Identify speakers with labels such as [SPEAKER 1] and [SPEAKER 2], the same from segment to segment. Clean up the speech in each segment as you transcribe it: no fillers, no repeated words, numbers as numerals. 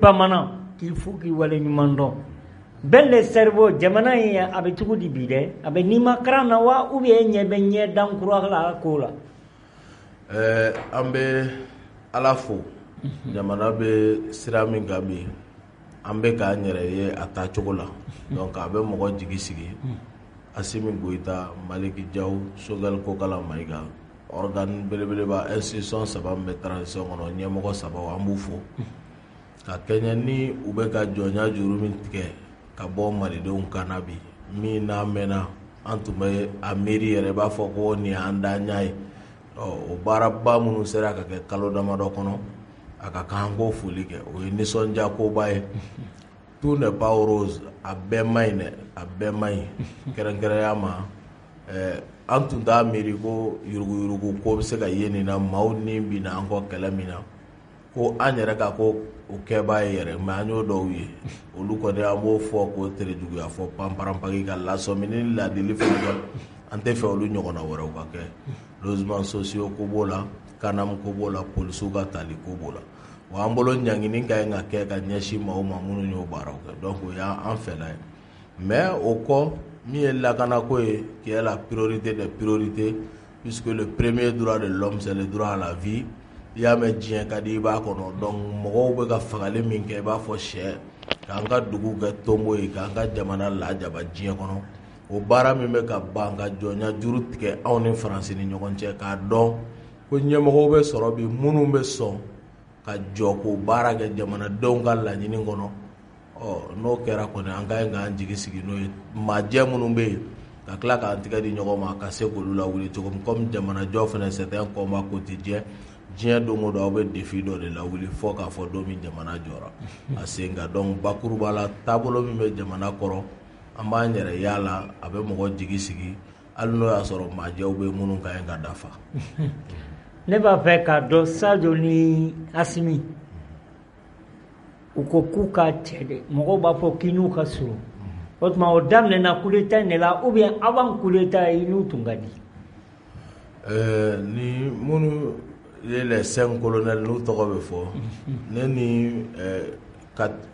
[SPEAKER 1] bamanan qu'il faut qu'il wale ɲuman dɔn bɛn le cerveau jamana in a bɛ cogo di bi dɛ a bɛ nima karan na wa ou bien ɲɛ bɛ ɲɛ dan kura la ko la
[SPEAKER 2] an bɛ ala fo jamana bɛ sira min kan bi an bɛ k'an yɛrɛ ye a taa cogo la donc a bɛ mɔgɔ jigi sigi Assimi Goïta, Maliki Diaw, Choguel Kokala Maïga organe belebeleba institution saba bɛ transition kɔnɔ ɲɛmɔgɔ saba an b'u fo ka kɛɲɛ ni u bɛ ka jɔnya juru min tigɛ ka bɔ malidenw kana bi min n'a mɛnna an tun bɛ a miiri yɛrɛ b'a fɔ ko nin y'an da ɲa ye o baaraba minnu sera ka kɛ kalo damadɔ kɔnɔ a ka kan an k'o foli kɛ o ye nisɔndiya koba ye tout n'est pas rose a bɛɛ maɲi dɛ a bɛɛ maɲi kɛrɛnkɛrɛnya ma an tun t'a miiri ko yuruguyurugu ko bɛ se ka ye nin na maaw ni bi na an kɔ kɛlɛ min na ko an yɛrɛ ka ko o kɛbaa ye yɛrɛ mais an y'o dɔw ye olu kɔni an b'o fɔ k'o tere juguya fɔ panparanpaki ka lasɔmi ni ladili fɛnɛ kɛ an tɛ fɛ olu ɲɔgɔnna wɛrɛw ka kɛ logements sociaux ko b'o la kanam ko b'o la polisiw ka tali ko b'o la wa an bolo ɲangini ka ɲi ka kɛ ka ɲɛsin maaw ma minnu y'o baaraw kɛ donc o y'an fɛla ye mais o kɔ min ye lakanako ye qui est la priorité des priorités puisque le premier droit de l'homme c'est le droit à la vie i y'a mɛn diɲɛ ka di i b'a kɔnɔ donc mɔgɔw bɛ ka fagali min kɛ i b'a fɔ sɛ k'an ka dugu kɛ tonbo ye k'an ka jamana lajaba diɲɛ kɔnɔ o baara min bɛ ka ban ka jɔnya juru tigɛ anw ni faransi ni ɲɔgɔn cɛ k'a dɔn ko ɲɛmɔgɔw bɛ sɔrɔ bi minnu bɛ sɔn ka jɔ k'o baara kɛ jamanadenw ka laɲini kɔnɔ n'o kɛra kɔni an ka ɲi k'an jigi sigi n'o ye maajɛ minnu bɛ yen ka tila k'an tigɛ di ɲɔgɔn ma ka se k'olu lawuli cogo min comme jamanajɔ fana c'est un combat quotidien diɲɛ don o don aw bɛ défi dɔ de lawuli fɔ k'a fɔ don min jamana jɔra a sen ka donc bakuruba la taabolo min bɛ jamana kɔrɔ an b'an yɛrɛ y'a la a bɛ mɔgɔ jigi sigi hali n'o y'a sɔrɔ maajɛw bɛ minnu ka ɲi ka dafa
[SPEAKER 1] ne b'a fɛ k'a dɔn Sadio ni Assimi u ko k'u ka cɛ de mɔgɔw b'a fɔ k'i n'u ka surun o tuma o daminɛna coup d'état in de la ou bien avant coup d'état i n'u tun ka di
[SPEAKER 2] ni minnu ye les 5 colonels n'u tɔgɔ bɛ fɔ ne ni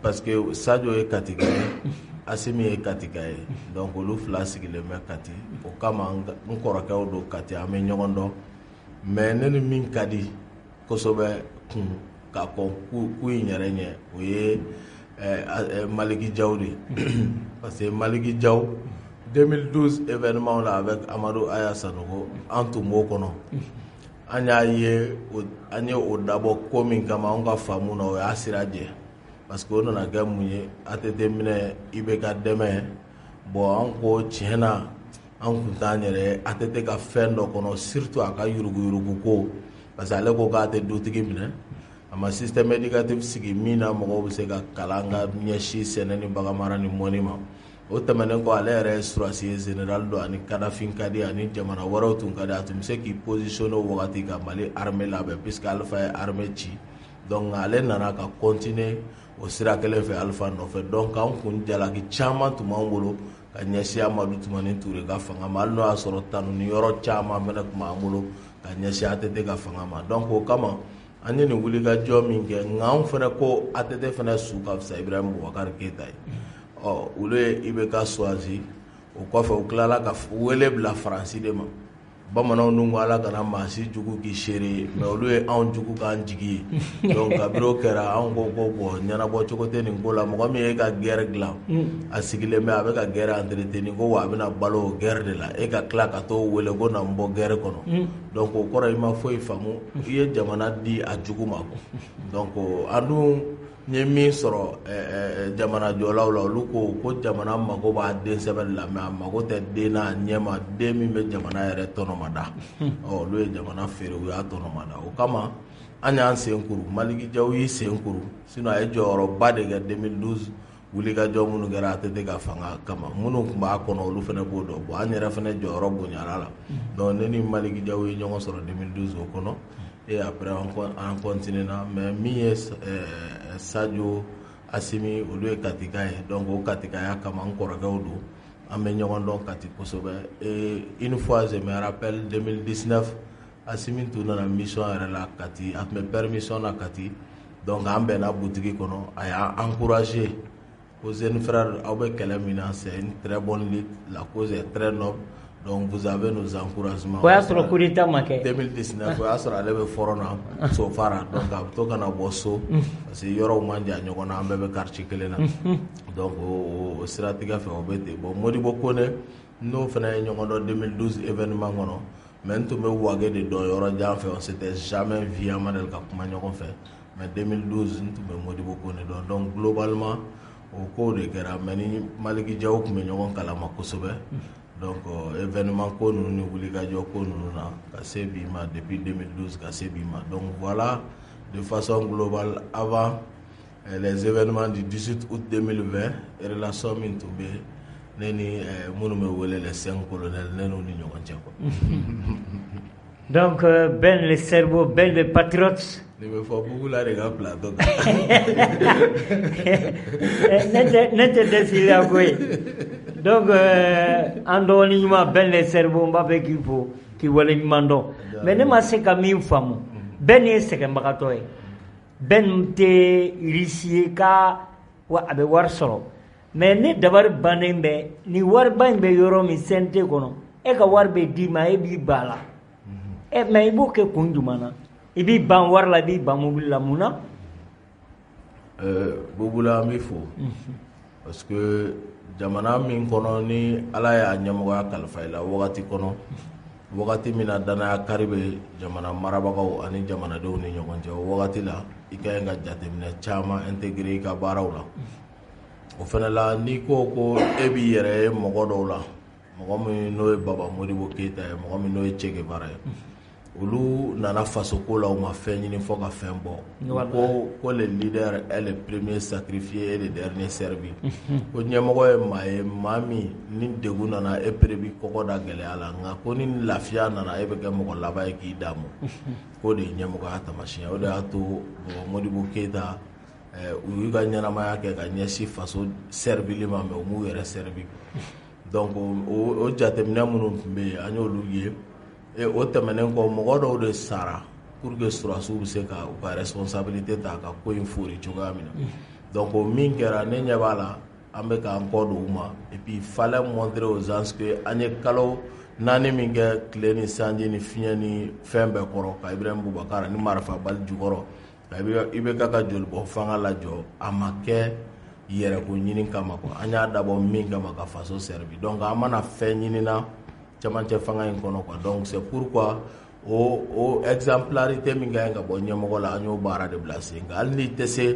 [SPEAKER 2] parce que Sadio ye Katika ye Assimi ye Katika ye donc olu fila sigilen bɛ Kati o kama n kɔrɔkɛw don Kati an bɛ ɲɔgɔn dɔn mais ne ni min ka di kosɛbɛ kun ka kɔn ku in yɛrɛ ɲɛ o ye Maliki Diaw de parce que Maliki Diaw 2012 événement la avec Amadou Aya Sanogo an tun b'o kɔnɔ an y'a ye an ye o dabɔ ko min kama an ka faamu na o y'a sira jɛ parce que o nana kɛ mun ye ATT minɛ IBK dɛmɛ bon an ko tiɲɛ na an kun t'an yɛrɛ ATT ka fɛn dɔ kɔnɔ surtout a ka yuruguyurugu ko parce que ale ko k'a tɛ dutigi minɛ a ma système éducatif sigi min na mɔgɔw bɛ se ka kalan ka ɲɛsin sɛnɛ ni baganmara ni mɔni ma o tɛmɛnen kɔ ale yɛrɛ ye surasiye général don ani kadafin ka di ani jamana wɛrɛw tun ka di a tun bɛ se k'i positionner o wagati ka Mali armée labɛn puisque Alifa ye armée ci donc ale nana ka continuer o sira kelen fɛ Alifa nɔfɛ donc an kun jalaki caman tun b'an bolo ka ɲɛsin Amadu Tumani Ture ka fanga ma hali n'o y'a sɔrɔ tanuni yɔrɔ caman fɛnɛ tun b'an bolo ka ɲɛsin ATT ka fanga ma donc o kama an ye nin wulikajɔ min kɛ nka an fɛnɛ ko ATT fɛnɛ su ka fisa Ibrahim Boubacar Keita ye olu ye IBK choisi o kɔfɛ u tilala ka wele bila Faransi de ma bamananw dun ko Ala kana maa si jugu k'i seere mais olu ye anw jugu k'an jigi ye donc kabiri o kɛra anw ko bon ɲɛnabɔ cogo tɛ nin ko la mɔgɔ min ye ka guerre dilan a sigilen bɛ a bɛ ka guerre entretenir ko wa a bɛna balo o guerre de la e ka tila ka t'o wele ko na n bɔ guerre kɔnɔ donc o kɔrɔ i ma foyi faamu i ye jamana di a jugu ma donc an dun n ye min sɔrɔ jamana jɔlaw la olu ko jamana mago b'a den sɛbɛn de la mais a mago tɛ den n'a ɲɛma den min bɛ jamana yɛrɛ tɔnɔmada olu ye jamana feere u y'a tɔnɔmada o kama an y'an sen kuru Maliki Diaw y'i sen kuru sinon a ye jɔyɔrɔba de kɛ 2012 wulikajɔ minnu kɛra ATT ka fanga kama minnu tun b'a kɔnɔ olu fana b'o dɔn bon an yɛrɛ fana jɔyɔrɔ bonyana la donc ne ni Maliki Diaw ye ɲɔgɔn sɔrɔ 2012 o kɔnɔ et après on continue na mais min ye Sadio Assimi olu ye Katika ye donc o Katikaya kama n kɔrɔkɛw don an bɛ ɲɔgɔn dɔn Kati kosɛbɛ et une fois je me rappelle 2019 Assimi tun nana mission yɛrɛ la Kati a tun bɛ permission na Kati donc an bɛnna boutique kɔnɔ a y'a encouragé ko jeune frère aw bɛ kɛlɛ min na c'est une très bonne lutte, la cause est très noble, donc vous avez nos encouragements.
[SPEAKER 1] O y'a sɔrɔ coup d'état ma kɛ
[SPEAKER 2] 2019 o y'a sɔrɔ ale bɛ fɔrɔn na Sofara, donc a bɛ to kana bɔ so parce que yɔrɔw man jan ɲɔgɔn na, an bɛɛ bɛ quartier kelen na, donc o siratigɛ fɛ o bɛ ten. Bon Modibo Kone n'o fana ye ɲɔgɔn dɔn 2012 événement kɔnɔ, mais n tun bɛ Wage de dɔn yɔrɔ jan fɛ, on s'était jamais vu an ma deli ka kuma ɲɔgɔn fɛ, mais 2012 n tun bɛ Modibo Kone dɔn, donc globalement o kow de kɛra, mais ni Maliki Diaw tun bɛ ɲɔgɔn kalama kosɛbɛ, donc événement ko ninnu ni wulikajɔ ko ninnu na ka se bi ma depuis 2012 ka se bi ma, donc voilà de façon globale avant les événements du 18 août 2020 relation min tun bɛ ne ni minnu bɛ wele les 5 colonels ne n'u ni ɲɔgɔn cɛ quoi.
[SPEAKER 1] Donc Ben le cerveau, Ben le patriote.
[SPEAKER 2] Ne bɛ fɔ Bugu la de ka plateau kan.
[SPEAKER 1] Ne tɛ dɛsɛ la koyi. Donc an dɔgɔnin ɲuman Ben le cerveau n b'a fɛ k'i fo k'i wale ɲuman dɔn, mais ne ma se ka min faamu, Ben ye sɛgɛnbagatɔ ye, Ben tɛ riche ye ka a bɛ wari sɔrɔ, mais ne dabari bannen bɛ ni wariba in bɛ yɔrɔ min CNT kɔnɔ, e ka wari bɛ d'i ma e b'i ban a la, mais i b'o kɛ kun jumɛn na? I b'i ban wari la, i b'i ban mobili la, mun na?
[SPEAKER 2] Bubula an b'i fo parce que jamana min kɔnɔ ni Ala y'a ɲɛmɔgɔya kalifa i la wagati kɔnɔ, wagati min na danaya kari bɛ jamana marabagaw ani jamanadenw ni ɲɔgɔn cɛ, o wagati la i ka ɲi ka jateminɛ caman intégrer i ka baaraw la. O fana la n'i ko ko e b'i yɛrɛ ye mɔgɔ dɔw la, mɔgɔ min n'o ye Baba Modibo Keyita ye, mɔgɔ min n'o ye Che Guevara ye, olu nana faso ko la, u ma fɛn ɲini fɔ ka fɛn bɔ, ko le leader est le premier sacrifié et le dernier servi, ko ɲɛmɔgɔ ye maa ye maa min ni degun nana e pere bi kɔkɔ da gɛlɛya la, nka ko ni lafiya nana e bɛ kɛ mɔgɔ laban ye k'i daamu, ko de ye ɲɛmɔgɔya tamasiyɛn. O de y'a to Baba Modibo Keyita u y'u ka ɲɛnamaya kɛ ka ɲɛsin faso servili ma, mais u m'u yɛrɛ servi, donc o jateminɛ minnu tun bɛ yen an y'olu ye. O tɛmɛnen kɔ mɔgɔ dɔw de sara pour que surasiw bɛ se ka u ka responsabilité ta ka ko in fori cogoya min na, donc o min kɛra ne ɲɛ b'a la an bɛ k'an kɔ don u ma, et puis fallait montrer aux gens que an ye kalo 4 min kɛ tile ni sanji ni fiɲɛ ni fɛn bɛɛ kɔrɔ ka Ibrahim Boubacar ni marifa bali jukɔrɔ ka IBK ka jolibɔ fanga lajɔ, a ma kɛ yɛrɛko ɲini kama quoi, an y'a dabɔ min kama ka faso servi, donc an mana fɛn ɲinina cɛmancɛ fanga in kɔnɔ quoi, donc c'est pourquoi o exemplarité min ka ɲi ka bɔ ɲɛmɔgɔ la an y'o baara de bila sen kan, hali n'i tɛ se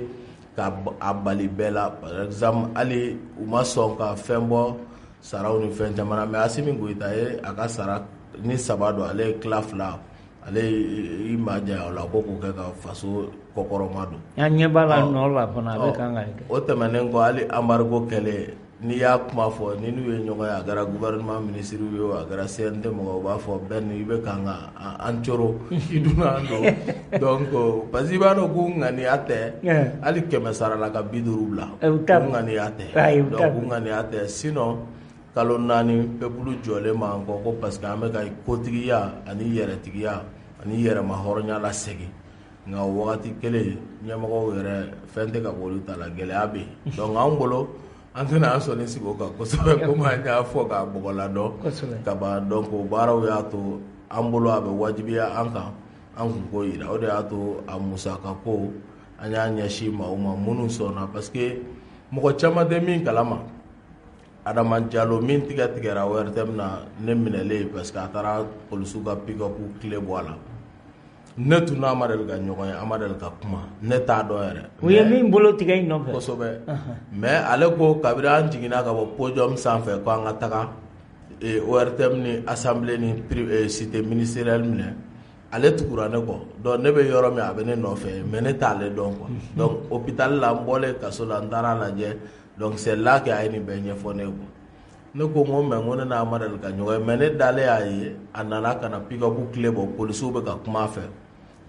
[SPEAKER 2] ka a bali bɛɛ la, par exemple hali u ma sɔn ka fɛn bɔ saraw ni fɛn caman na, mais Asimi Goyita ye a ka sara ni 3 don, ale ye tila 2, ale i ma janya o la ko k'o kɛ ka faso kɔkɔrɔma don. An
[SPEAKER 1] ɲɛ b'a la nɔ la fana a bɛ kan ka kɛ. O
[SPEAKER 2] tɛmɛnen kɔ hali embargo kɛlɛ n'i y'a kuma fɔ ni n'u ye ɲɔgɔn ye, a kɛra gouvernement ministre ye o a kɛra CNT mɔgɔ, u b'a fɔ Ben i bɛ kan ka an coro i donna an don, donc parce que i b'a dɔn k'u ŋaniya tɛ hali 100 sarala ka 50 bila, u ŋaniya tɛ, donc u ŋaniya tɛ, sinon kalo 4 peuple jɔlen b'an kɔ ko parce que an bɛ ka kotigiya ani yɛrɛtigiya ani yɛrɛma hɔrɔnya la segin, nka o wagati kelen ɲɛmɔgɔw yɛrɛ fɛn tɛ ka bɔ olu ta la, gɛlɛya bɛ yen, donc an bolo an tɛna an sɔnni sigi o kan kosɛbɛ komi an y'a fɔ k'a bɔgɔladɔn ka ban, donc o baaraw y'a to an bolo a bɛ wajibiya an kan an kun ko yira, o de y'a to a musaka ko an y'a ɲɛsin maaw ma minnu sɔnna, parce que mɔgɔ caman tɛ min kalama. Adama Diallo min tigɛra ORTM na ne minɛlen parce que a taara polisiw ka pick-up tile bɔ a la, ne tun n'a ma deli ka ɲɔgɔn ye, an ma deli ka kuma, ne t'a dɔn yɛrɛ.
[SPEAKER 1] U ye min bolo tigɛ in nɔfɛ
[SPEAKER 2] kosɛbɛ, mais ale ko kabiri an jiginna ka bɔ podium sanfɛ ko an ka taga ORTM ni assemblée ni cité ministérielle minɛ, ale tugura ne kɔ, donc ne bɛ yɔrɔ min a bɛ ne nɔfɛ, mais ne t'ale dɔn quoi, donc hôpital la n bɔlen kaso la n taara lajɛ, donc c'est là que a ye nin bɛɛ ɲɛfɔ ne ko, ne ko n ko mais n ko ne n'a ma deli ka ɲɔgɔn ye, mais ne dalen y'a ye a nana ka na pick-up tile bɔ polisiw bɛ ka kuma a fɛ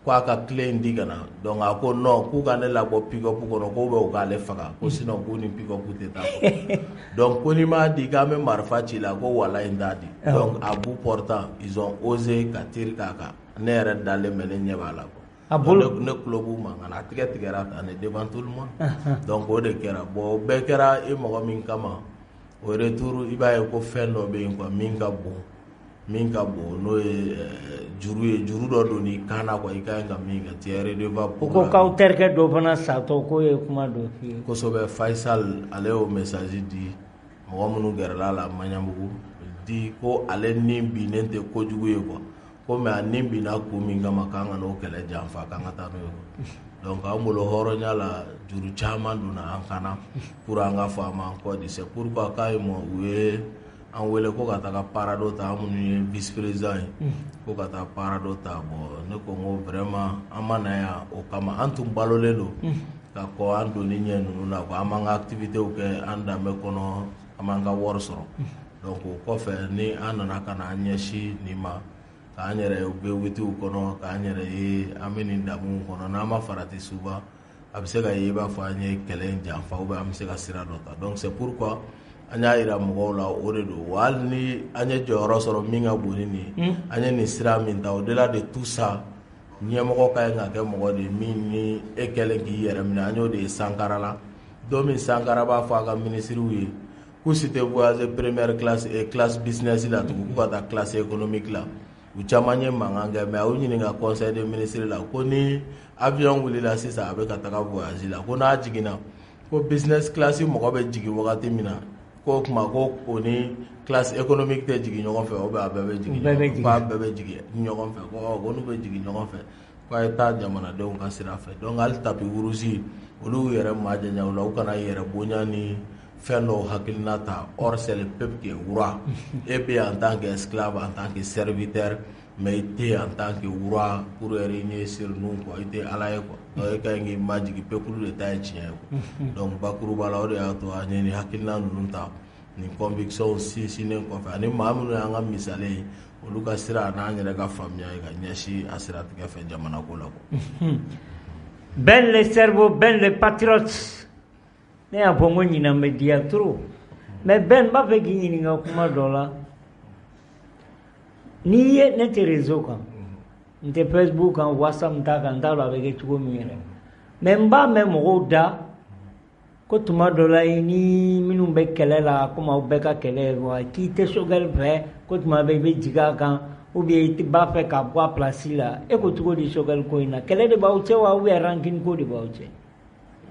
[SPEAKER 2] ko a ka tile in di ka na, donc a ko non k'u ka ne labɔ pick-up kɔnɔ k'u bɛ u k'ale faga, ko sinon k'u ni pick-up tɛ taa kɔ, donc ko ni m'a di k'an bɛ marifa ci la ko wala in t'a di, donc à bout portant ils ont osé ka tir k'a kan, ne yɛrɛ dalen bɛ ne ɲɛ b'a la quoi, ne club ma ngana tigera ane devant tout le monde donc o de kera bo be kera e mo min kama o retour iba ko fendo be ko min ka bo no juru do do ni kana ko ikanga min ga tiere de va
[SPEAKER 1] ko ka terke do fana sa to ko e kuma do fi
[SPEAKER 2] ko so be Faisal ale o message di mo munu gerala la manyamugu di ko ale ni bi nente ko jugu ye ko me anin bi na ko min ga makanga no kele jamfa kanga ta no donc amulo horo nyala juru chama duna ankana pour anga fama ko di c'est pourquoi kay mo we an wele ko kata ka parado ta amunu vice président ko kata parado ta bo ne ko ngo vraiment amana ya o kama antum balolelo ka ko ando ni nyenu na ko amanga activité o ke anda me kono amanga worsoro donc ko fe ni anana kana nyeshi ni ma ka anyere o be witi o kono ka anyere e ameni ndamu kono na ma farati suba abise ga yeba fa anye kelen jamfa o ba amse ga sira dota donc c'est pourquoi anya ira mo la o de do wal ni anye joro soro minga bonini anye ni sira min ta au-delà de tout ça nyemoko kay nga ke mo de minni e kelen ki yere min anyo de Sankara la domi Sankara ba fa ga ministre wi ku cité voiser première classe et classe business la to ku ta classe économique la u chamanye manganga me au nyini nga conseil des ministres la ko ni avion wuli la sisa abe ka taka voyage la ko na jigina ko business class mo ko be jigi wakati mina ko kuma ko oni classe économique te jigi ñogon fe o be abe jigi ba be jigi ñogon fe ko nu be jigi ñogon fe ko ay ta jamana de on ka sira fe donc al tapi wurusi olu yere ma janya wala o kana yere bonya ni fendo hakilnata or c'est le peuple qui oura et bien en tant qu'esclave en tant que serviteur mais était en tant que oura pour régner sur nous quoi était alaye quoi donc quand il magique peuple de taille tien donc bakuru bala o de ato ani hakilna nunta ni conviction si ne ko fa ni mamu nga misale olu ka sira na nyere ka famia ga nyashi asira tika fe jamana ko la ko
[SPEAKER 1] ben les cerveaux ben les patriotes ne ya bongo nyina media trop mais ben ba fe gini nga kuma dola ni ye ne te réseau kan nte Facebook kan WhatsApp ta kan ta la be chugo mire mais mba me mo da ko tuma dola ni minu be kelela kuma be ka kele wa ki te shogal fe ko tuma be jiga kan ou bien ti ba fe ka boa place la e ko tugo di shogal ko ina kele de ba uche wa u ranking ko de ba uche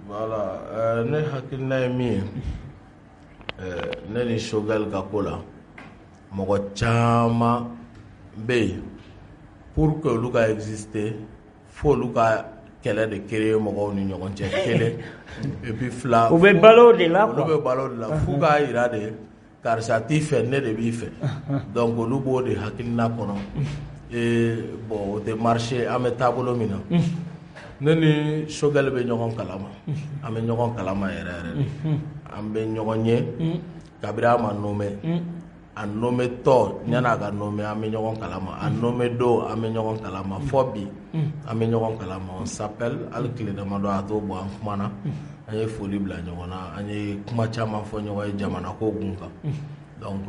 [SPEAKER 2] voilà ne hakilna mi ne ni shogal ka kola mo chama be pour que luka exister faut luka kele de créer mo ni ñogon ci kele et puis fla
[SPEAKER 1] ou be balo de la
[SPEAKER 2] fuga ira de car ça ti fait ne de bi fait donc lu bo de hakilna kono et bon de marché ame tabolo mina neni shogal be ñogon kalama ame ñogon kalama yere ambe ñogon ñe kabira ma nomé a nomé to ñana ga nomé ame ñogon kalama a nomé do ame ñogon kalama fobi ame ñogon kalama on s'appelle al clé de mado ato bo an kumana ay foli bla ñogona ay kuma chama fo ñogoy jamana ko gunka donc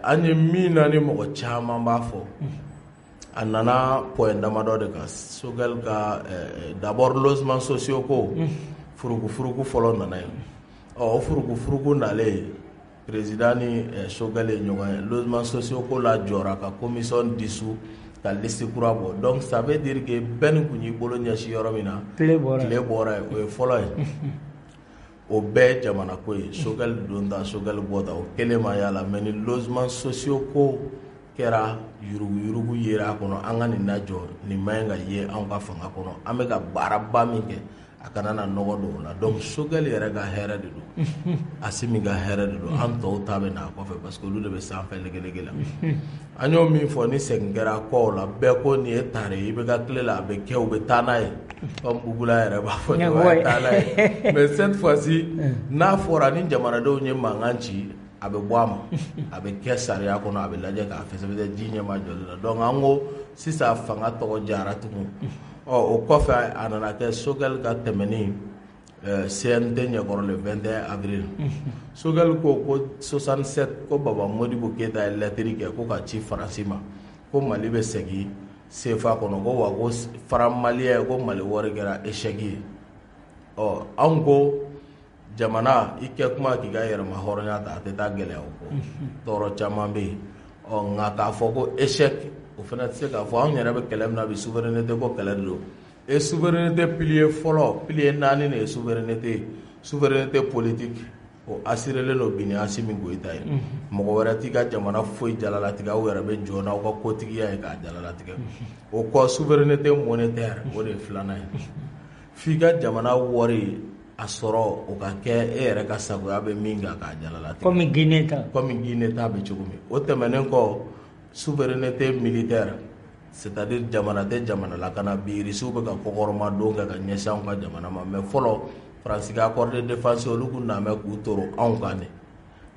[SPEAKER 2] anye mina ni mo chama ba fo anana point damado de ka sogal ka d'abord logements sociaux ko furuku folo nana o furuku nale président ni sogale ñoga logements sociaux ko la jora ka commission dissous ka liste kurabo donc ça veut dire que ben ku ñi bolo ñashi yoromina clé bora o folo o be jamana ko sogal donda sogal bota o kelema yala meni logements sociaux ko kera yurugu yera kono anga ni najo ni mayenga ye an ka fanga kono ame ka baraba min ke akana na nogo do la donc sogal yera ga hera de do asimi ga hera de do an to tabe na ko fe parce que lu de be san fe lege la anyo min fo ni sengera ko la be ko ni etare ibe ga kle la be ke o be tanaye comme bugula yera ba fo tanaye mais cette fois-ci na fora ni jamana do nye manganchi abe boama abe kesaria kono abe laje ka fese jinye ma jolla donc ango sisa fanga to jaratu o kofa anana ke sogal ka temeni CNT nyakoro le 21 avril sogal ko 67 ko baba Modibo Keita lettre ke ko ka ci Francima ko Mali be segi CFA kɔnɔ ko wa ko franc malien ko Mali wari kɛra échec ye anw ko jamana i kɛ kuma k'i ka yɛrɛma hɔrɔnya ta a tɛ taa gɛlɛya o kɔ tɔɔrɔ caman bɛ yen nka k'a fɔ ko échec o fana tɛ se k'a fɔ anw yɛrɛ bɛ kɛlɛ min na bi souveraineté ko kɛlɛ de don et souveraineté pilier fɔlɔ pilier 4 de ye souveraineté politique o assurelen don bi ni Asimi Goyita ye mɔgɔ wɛrɛ t'i ka jamana foyi jalalatigɛ aw yɛrɛ bɛ jɔ n'aw ka kotigiya ye k'a jalalatigɛ o kɔ souveraineté monétaire o de ye 2nan ye f'i ka jamana wari a sɔrɔ o ka kɛ e yɛrɛ ka sagoya bɛ min kan k'a jalalatigɛ
[SPEAKER 1] comme Guinée
[SPEAKER 2] ta bɛ cogo min o tɛmɛnen kɔ souveraineté militaire c'est-à-dire jamana tɛ jamana la ka na bi irisiw bɛ ka kɔkɔrɔmadon kɛ ka ɲɛsin anw ka jamana ma mais fɔlɔ Faransi ka accord de défense olu kun na mɛ k'u toro anw kan de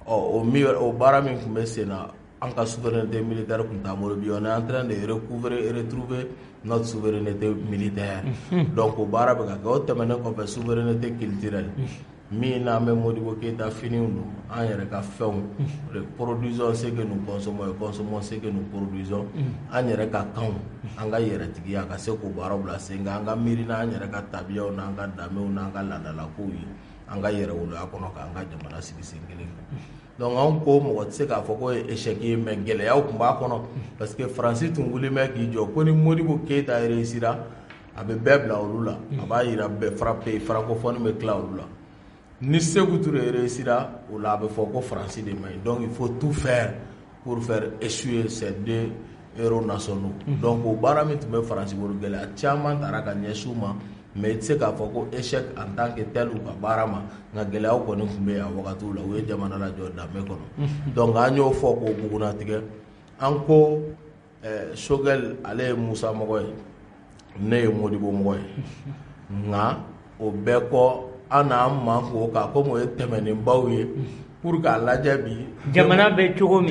[SPEAKER 2] o baara min tun bɛ sen na an ka souveraineté militaire kun t'an bolo bi on est en train de retrouver notre souveraineté militaire donc o baara bɛ ka kɛ o tɛmɛnen kɔfɛ souveraineté culturelle min n'an bɛ Modibo Keyita finiw don an yɛrɛ ka fɛnw produisons ce que nous consommons et consommons ce que nous produisons an yɛrɛ ka kanw an ka yɛrɛtigiya ka se k'o baaraw bila sen kan an ka miiri n'an yɛrɛ ka tabiyaw n'an ka danbew n'an ka laadalakow ye an ka yɛrɛwoloya kɔnɔ k'an ka jamana sigi sen kelen kan donc anw ko mɔgɔ tɛ se k'a fɔ ko ye échec ye mais gɛlɛyaw tun b'a kɔnɔ parce que Faransi tun wulilen bɛ k'i jɔ ko ni Modibo Keyita réussira a bɛ bɛɛ bila olu la a b'a yira bɛɛ francophone bɛ tila olu la ni Sékou Touré réussira o la a bɛ fɔ ko Faransi de man ɲi donc il faut tout faire pour faire échouer ces deux héros nationaux donc o baara min tun bɛ Faransi bolo gɛlɛya caman taara ka ɲɛsin u ma mais i tɛ se k'a fɔ ko échec en tant que tel u ka baara ma nka gɛlɛyaw kɔni tun bɛ yen a wagatiw la u ye jamana lajɔ danbe kɔnɔ donc an y'o fɔ k'o bugunatigɛ an ko Choguel ale ye Musa mɔgɔ ye ne ye Modibo mɔgɔ ye nka o bɛɛ kɔ an n'an man k'o kan komi o ye tɛmɛnenbaw ye pour k'a lajɛ bi
[SPEAKER 1] jamana bɛ cogo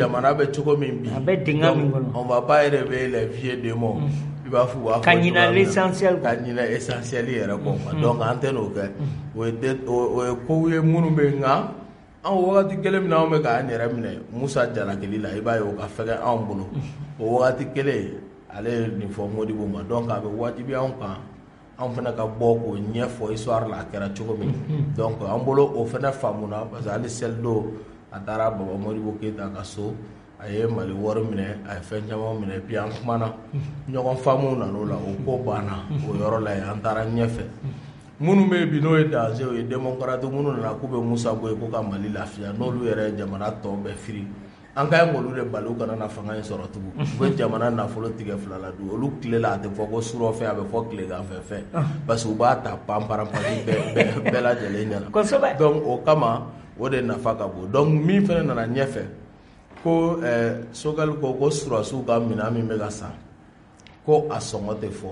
[SPEAKER 2] min bi
[SPEAKER 1] a bɛ dingɛ min kɔnɔ
[SPEAKER 2] on va pas réveiller les vieux démons i b'a fɔ
[SPEAKER 1] ka ɲinɛ l'essentiel
[SPEAKER 2] ka ɲinɛ essentiel yɛrɛ kɔ donc an tɛ n'o kɛ o ye kow ye minnu bɛ yen nka an wagati kelen min na anw bɛ k'an yɛrɛ minɛ Musa jalakili la i b'a ye o ka fɛgɛ anw bolo o wagati kelen ale ye nin fɔ Modibo ma donc a bɛ wajibi anw kan an fana ka bɔ k'o ɲɛfɔ histoire la a kɛra cogo min donc an bolo o fana faamuna parce que hali seli don a taara Baba Modibo Keyita ka so a ye Mali wari minɛ a ye fɛn caman minɛ puis an kumana ɲɔgɔn faamuw nan'o la o ko banna o yɔrɔ la yen an taara ɲɛfɛ minnu bɛ yen bi n'o ye danger o ye démocrate minnu nana k'u bɛ Musa bɔ yen ko ka Mali lafiya n'olu yɛrɛ ye jamana tɔ bɛɛ firi an ka ɲi olu de bali u kana na fanga in sɔrɔ tugun u bɛ jamana nafolo tigɛ fila la dun olu tile la a tɛ fɔ ko surɔfɛ a bɛ fɔ tileganfɛ fɛ parce que u b'a ta panparanpasi bɛɛ lajɛlen ɲɛna donc o kama o de nafa ka bon donc min fana nana ɲɛfɛ ko Choguel ko surasiw ka minɛn min bɛ ka san ko a sɔngɔ tɛ fɔ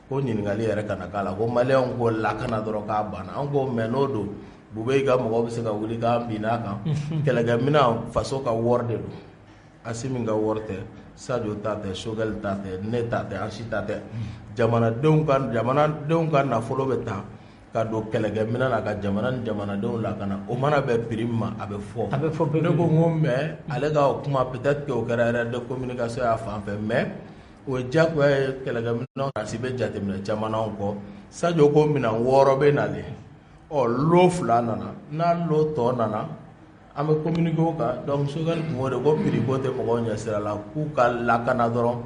[SPEAKER 2] ko ɲininkali yɛrɛ kana k'a la ko maliyɛnw ko lakana dɔrɔn k'a banna an ko mais n'o don Bube ka mɔgɔ bɛ se ka wuli k'an bin n'a kan kɛlɛkɛminɛn faso ka wari de don Asimi ka wari tɛ Sadio ta tɛ Choguel ta tɛ ne ta tɛ an si ta tɛ jamanadenw ka nafolo bɛ ta ka don kɛlɛkɛminɛn na ka jamana ni jamanadenw lakana o mana bɛn prix ma a bɛ fɔ ne ko n ko mais ale ka o kuma peut-être que o kɛra erreur de communication y'a fan fɛ mais o ye diyagoya ye kɛlɛkɛminɛnw Faransi bɛ jateminɛ caman na kɔ Sadio ko minɛn 6 bɛ nalen lo 2 nana n'a lo tɔ nana an bɛ communiquer o kan donc Choguel kun y'o de ko prix ko tɛ mɔgɔw ɲɛ sira la k'u ka lakana dɔrɔn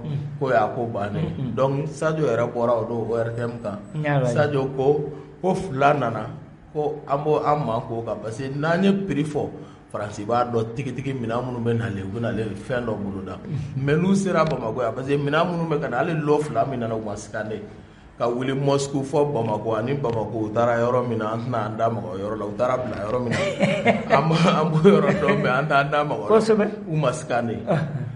[SPEAKER 2] ko y'a ko bannen donc Sadio yɛrɛ bɔra o don ORTM kan Sadio ko 2 nana ko an man k'o kan parce que n'an ye prix fɔ Faransi b'a dɔn tigitigi minɛn minnu bɛ nalen u bɛ nalen fɛn dɔ boloda mais n'u sera Bamako yan parce que minɛn minnu bɛ ka na hali lo 2 min nana u ma scanner ka wuli Moscou fɔ Bamako ani Bamako u taara yɔrɔ min na an tɛna an da maga o yɔrɔ la u taara bila yɔrɔ min na an b'o yɔrɔ dɔn mais an t'an da maga o la u ma scanner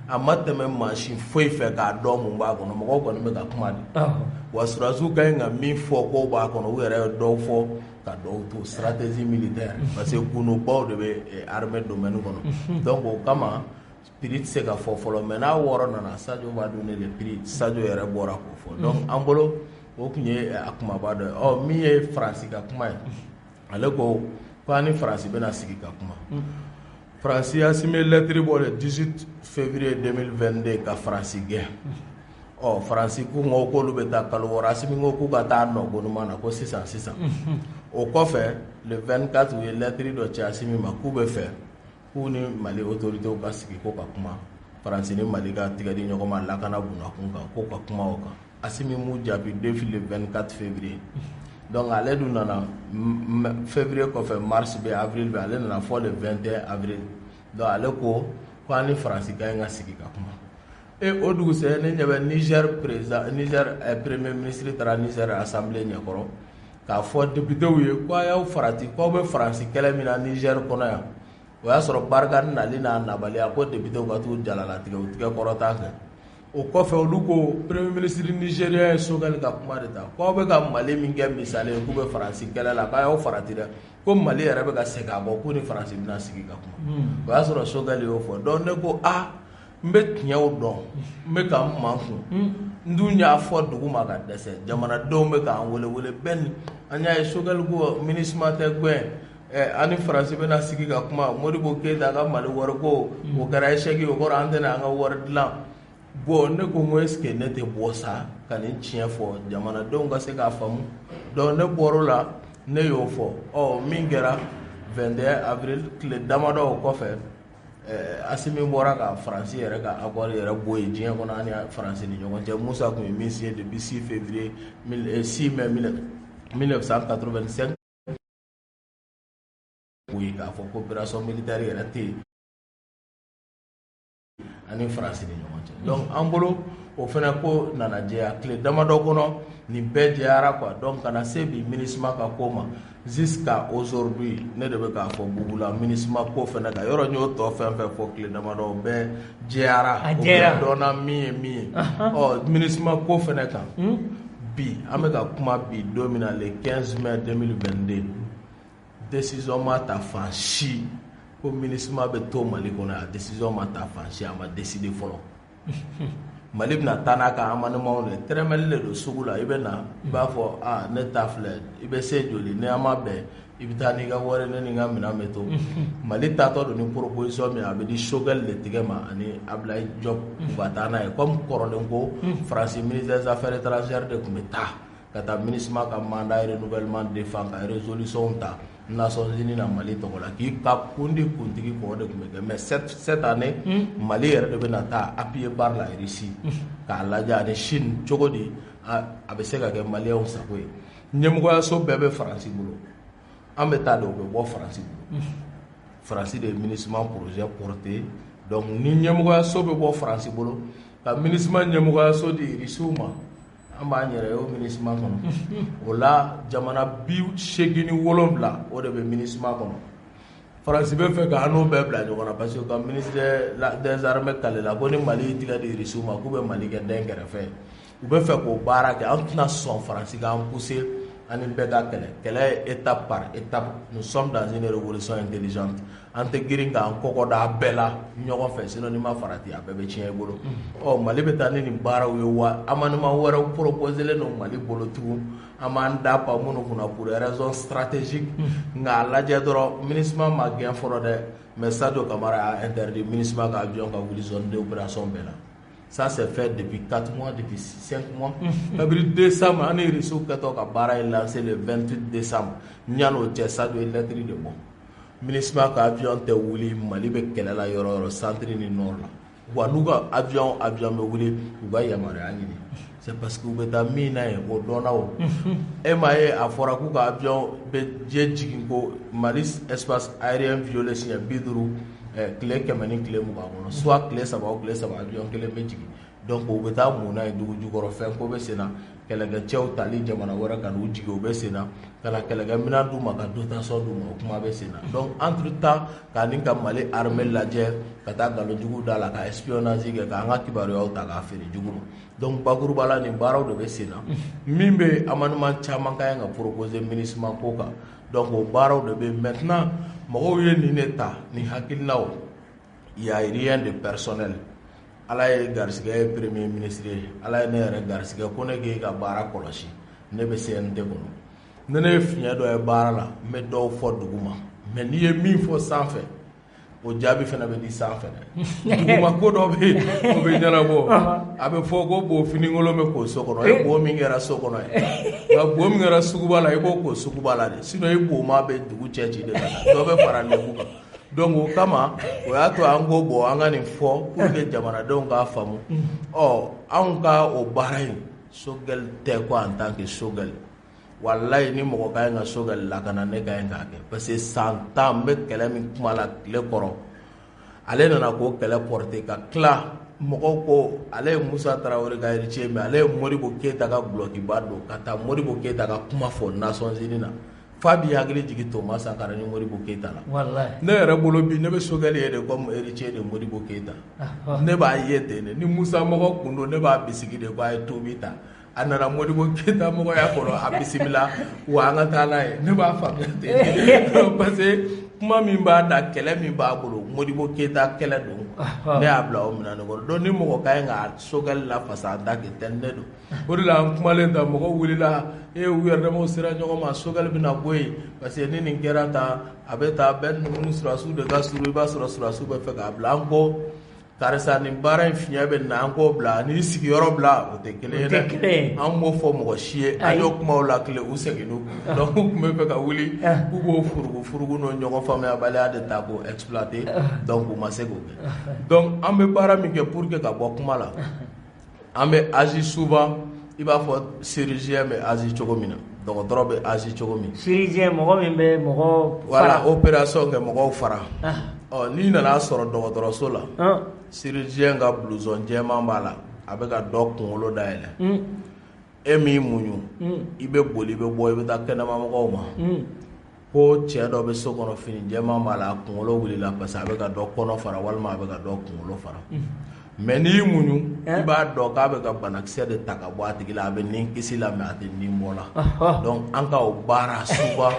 [SPEAKER 2] a ma tɛmɛ mansin foyi fɛ k'a dɔn mun b'a kɔnɔ mɔgɔw kɔni bɛ ka kuma de wa surasiw ka ɲi ka min fɔ k'o b'a kɔnɔ u yɛrɛ ye dɔw fɔ ka dɔw to stratégie militaire parce que gunnɔbaw de bɛ armée domaine kɔnɔ donc o kama prix tɛ se ka fɔ fɔlɔ mais n'a 6 nana Sadio b'a donner le prix Sadio yɛrɛ bɔra k'o fɔ donc an bolo o tun ye a kumaba dɔ ye min ye Faransi ka kuma ye ale ko an ni Faransi bɛna sigi ka kuma Faransi y'a signé lettre bɔ le 18 février 2022 ka Faransi gɛn faransi ko ngo ko lu beta kalo wora Assimi ngo ku ka taa no ko numa na ko sisan o kɔfɛ le 24 u ye lettre dɔ ci Assimi ma k'u bɛ fɛ k'u ni Mali autorités ka sigi ko ka kuma faransi ni Mali ka tigɛ di ɲɔgɔn ma lakana bunakun kan ko ka kuma o kan Assimi m'u jaabi depuis le 24 février donc ale dun nana février kɔfɛ mars bɛ avril bɛ ale nana fɔ le 21 avril donc ale ko ani faransi ka ɲi ka sigi ka kuma o dugusɛ ne ɲɛ bɛ Niger premier ministre taara Niger assemblée ɲɛkɔrɔ k'a fɔ députéw ye ko y'aw farati k'aw bɛ faransi kɛlɛ min na Niger kɔnɔ yan o y'a sɔrɔ Barkhane nali n'a nabaliya ko députéw ka t'u jalalatigɛ u tigɛ kɔrɔta fɛ o kɔfɛ olu ko premier ministre nigérien ye Sogɛli ka kuma de ta k'aw bɛ ka Mali min kɛ misali ye k'u bɛ faransi kɛlɛ la k'a y'aw farati dɛ ko Mali yɛrɛ bɛ ka segin a bɔ k'u ni faransi bɛna sigi ka kuma o y'a sɔrɔ Sogɛli y'o fɔ donc ne ko n bɛ tiɲɛw dɔn n bɛ ka n makun n dun y'a fɔ dugu ma ka dɛsɛ jamanadenw bɛ k'an wele bɛɛ ni an y'a ye Sogɛli ko MINUSMA tɛ gɛn ani faransi bɛna sigi ka kuma Modibo Keyita ka Mali wari ko o kɛra échec o kɔrɔ an tɛna an ka wari dilan bon ne ko n ko est ce que ne tɛ bɔ sa ka nin tiɲɛ fɔ jamanadenw ka se k'a faamu donc ne bɔr'o la ne y'o fɔ min kɛra 21 avril tile damadɔ o kɔfɛ Assimi bɔra ka faransi yɛrɛ ka accord yɛrɛ bɔ yen diɲɛ kɔnɔ ani faransi ni ɲɔgɔn cɛ Musa tun ye min signé depuis 6 mai 1985 k'a fɔ ko opération militaire yɛrɛ tɛ yen ani faransi ni ɲɔgɔn cɛ donc an bolo o fana ko nana jɛya tile damadɔ kɔnɔ nin bɛɛ jɛyara quoi donc kana se bi MINUSMA ka ko ma jusqu'à aujourd'hui ne de bɛ k'a fɔ bugu la MINUSMA ko fana kan yɔrɔ n y'o tɔ fɛn fɛn fɔ tile damadɔ o bɛɛ jɛyara o bɛɛ dɔnna min ye min ye MINUSMA ko fana kan bi an bɛ ka kuma bi don min na le 15 mai 2022 décision ma ta fan si ko MINUSMA bɛ to Mali kɔnɔ a décision ma ta fan si a ma décider fɔlɔ Mali bɛna taa n'a ka amendement de tɛrɛmɛli de don sugu la i bɛ na i b'a fɔ ne ta filɛ i bɛ se joli ne an ma bɛn i bɛ taa n'i ka wari ne ni ka minɛn bɛ to Mali taatɔ don ni proposition min a bɛ di Sogɛli de tigɛ ma ani Ablaye Diop u ka taa n'a ye comme kɔrɔlen ko faransi ministère des affaires étrangères de tun bɛ taa ka taa MINUSMA ka mandat renouvellement défend ka résolution ta Nations Unies na Mali tɔgɔ la k'i ka kundi kuntigi kɔ de tun bɛ kɛ mais cette année Mali yɛrɛ de bɛna taa appuyé par la Russie k'a lajɛ ani Chine cogo di a bɛ se ka kɛ maliyɛnw sago ye ɲɛmɔgɔyaso bɛɛ bɛ faransi bolo an bɛ taa de o bɛ bɔ faransi bolo faransi de ye MINUSMA projet porté donc ni ɲɛmɔgɔyaso bɛ bɔ faransi bolo ka MINUSMA ɲɛmɔgɔyaso di Russiw ma an b'an yɛrɛ ye o MINUSMA kɔnɔ o la jamana 87 o de bɛ MINUSMA kɔnɔ faransi bɛ fɛ ka an n'o bɛɛ bila ɲɔgɔn na parce que ka ministère des armées kalela ko ni Mali tigɛ di Russiw ma k'u bɛ Mali kɛ den kɛrɛfɛ u bɛ fɛ k'o baara kɛ an tɛna sɔn faransi k'an pousser ani bɛɛ ka kɛlɛ ye étape par étape nous sommes dans une révolution intelligente an tɛ girin k'an kɔkɔ da bɛɛ la ɲɔgɔn fɛ sinon ni ma farati a bɛɛ bɛ tiɲɛ i bolo Mali bɛ taa ni nin baaraw ye wa amendement wɛrɛw proposé don Mali bolo tugun an b'an da pa minnu kunna pour raison stratégique nka a lajɛ dɔrɔn MINUSMA ma gɛn fɔlɔ dɛ mais Sadio Camara a interdit MINUSMA ka avion ka wuli zone d'opération bɛɛ la ça c'est fait depuis 4 mois depuis 5 mois depuis décembre ani Russie kɛtɔ ka baara ye lancé le 28 décembre ɲan'o cɛ Sadio ye lettre de bɔ MINUSMA ka avion tɛ wuli Mali bɛ kɛlɛ la yɔrɔ yɔrɔ centre ni nord la wa n'u ka avion bɛ wuli u ka yamaruya ɲini c'est parce que u bɛ taa min na ye o dɔnna o e m'a ye a fɔra k'u ka avion bɛ diɲɛ jigin ko Mali espace aérien violé siɲɛ 50 tile 100 ni tile 20 kɔnɔ soit tile 3 o tile 3 avion kelen bɛ jigin donc u bɛ taa mun na ye dugu jukɔrɔ fɛn ko bɛ sen na kɛlɛkɛcɛw tali jamana wɛrɛ ka n'u jigin o bɛ sen na ka na kɛlɛkɛminɛn d'u ma ka dotation d'u ma o kuma bɛ sen na donc entre temps ka ni ka Mali armée lajɛ ka taa nkalonjugu da la ka espionnage kɛ k'an ka kibaruyaw ta k'a feere jugu ma donc bakuruba la nin baaraw de bɛ sen na min bɛ amendement caman ka kan ka proposer MINUSMA ko kan donc o baaraw de bɛ maintenant mɔgɔw ye nin de ta nin hakilinaw il y a rien de personnel Ala ye garisigɛ ye premier ministre ye Ala ye ne yɛrɛ garisigɛ ko ne k'e ka baara kɔlɔsi ne bɛ CNT kɔnɔ ne ye fiɲɛ dɔ ye baara la n bɛ dɔw fɔ dugu ma mais n'i ye min fɔ sanfɛ o jaabi fana bɛ di sanfɛ duguma ko dɔ bɛ yen o bɛ ɲɛnabɔ a bɛ fɔ ko bo finikolon bɛ k'o so kɔnɔ e bo min kɛra so kɔnɔ ye nka bo min kɛra suguba la i b'o k'o suguba la de sinon i bo maa bɛ dugu cɛ ci de la dɔ bɛ fara lebu kan donc o kama o y'a to an ko bon an ka nin fɔ pour que jamanadenw k'a faamu anw ka o baara in Sogɛl tɛ ko en tant que Sogɛl wallahi ni mɔgɔ ka ɲi ka Sogɛl lakana ne ka ɲi k'a kɛ parce que san 10 n bɛ kɛlɛ min kuma la tile kɔrɔ ale nana k'o kɛlɛ porter ka tila mɔgɔw ko ale ye Musa Tarawele ka héritier mais ale ye Modibo Keyita ka gulokiba don ka taa Modibo Keyita ka kuma fɔ Nations Unies na fa b'i hakili jigin Thomas Sankara ni Modibo Keyita la wallahi ne yɛrɛ bolo bi ne bɛ Sogɛl ye de comme héritier de Modibo Keyita ne b'a ye ten de ni Musa mɔgɔ kun don ne b'a bisigi de ko a ye tobi ta a nana Modibo Keyita mɔgɔya kɔrɔ a bisimila wa an ka taa n'a ye ne b'a faamuya ten parce que kuma min b'a da kɛlɛ min b'a bolo Modibo Keyita kɛlɛ don ne y'a bila o minɛn de kɔrɔ donc ni mɔgɔ ka ɲi ka Sogɛl lafasa en tant que tel ne don o de la an kumalen ta mɔgɔ wulila u yɛrɛ damaw sera ɲɔgɔn ma Sogɛl bɛna bɔ yen parce que ni nin kɛra tan a bɛ taa bɛɛ ninnu surasiw de ka surun i b'a sɔrɔ surasiw bɛ fɛ k'a bila an ko karisa nin baara in fiɲɛ bɛ na an k'o bila ni sigiyɔrɔ bila o tɛ kelen ye dɛ an b'o fɔ mɔgɔ si ye an y'o kumaw lakile u seginn'u donc u tun bɛ fɛ ka wuli k'u b'o furugu n'o ɲɔgɔn faamuyabaliya de ta k'o exploiter donc u ma se k'o kɛ donc an bɛ baara min kɛ pour que ka bɔ kuma la an bɛ agir souvent i b'a fɔ chirurgien bɛ agir cogo min na dɔgɔtɔrɔ bɛ agir cogo min
[SPEAKER 1] chirurgien mɔgɔ min bɛ mɔgɔ
[SPEAKER 2] voilà opération kɛ mɔgɔw fara n'i nana sɔrɔ dɔgɔtɔrɔso la chirurgien ka blouson jɛman b'a la a bɛ ka dɔ kunkolo dayɛlɛ e m'i muɲu i bɛ boli i bɛ bɔ i bɛ taa kɛnɛma mɔgɔw ma ko cɛ dɔ bɛ so kɔnɔ fini jɛman b'a la a kunkolo wulila parce que a bɛ ka dɔ kɔnɔ fara walima a bɛ ka dɔ kunkolo fara mais n'i y'i muɲu i b'a dɔn k'a bɛ ka banakisɛ de ta ka bɔ a tigi la a bɛ nin kisi la mais a tɛ nin bɔ la donc an ka o baara souvent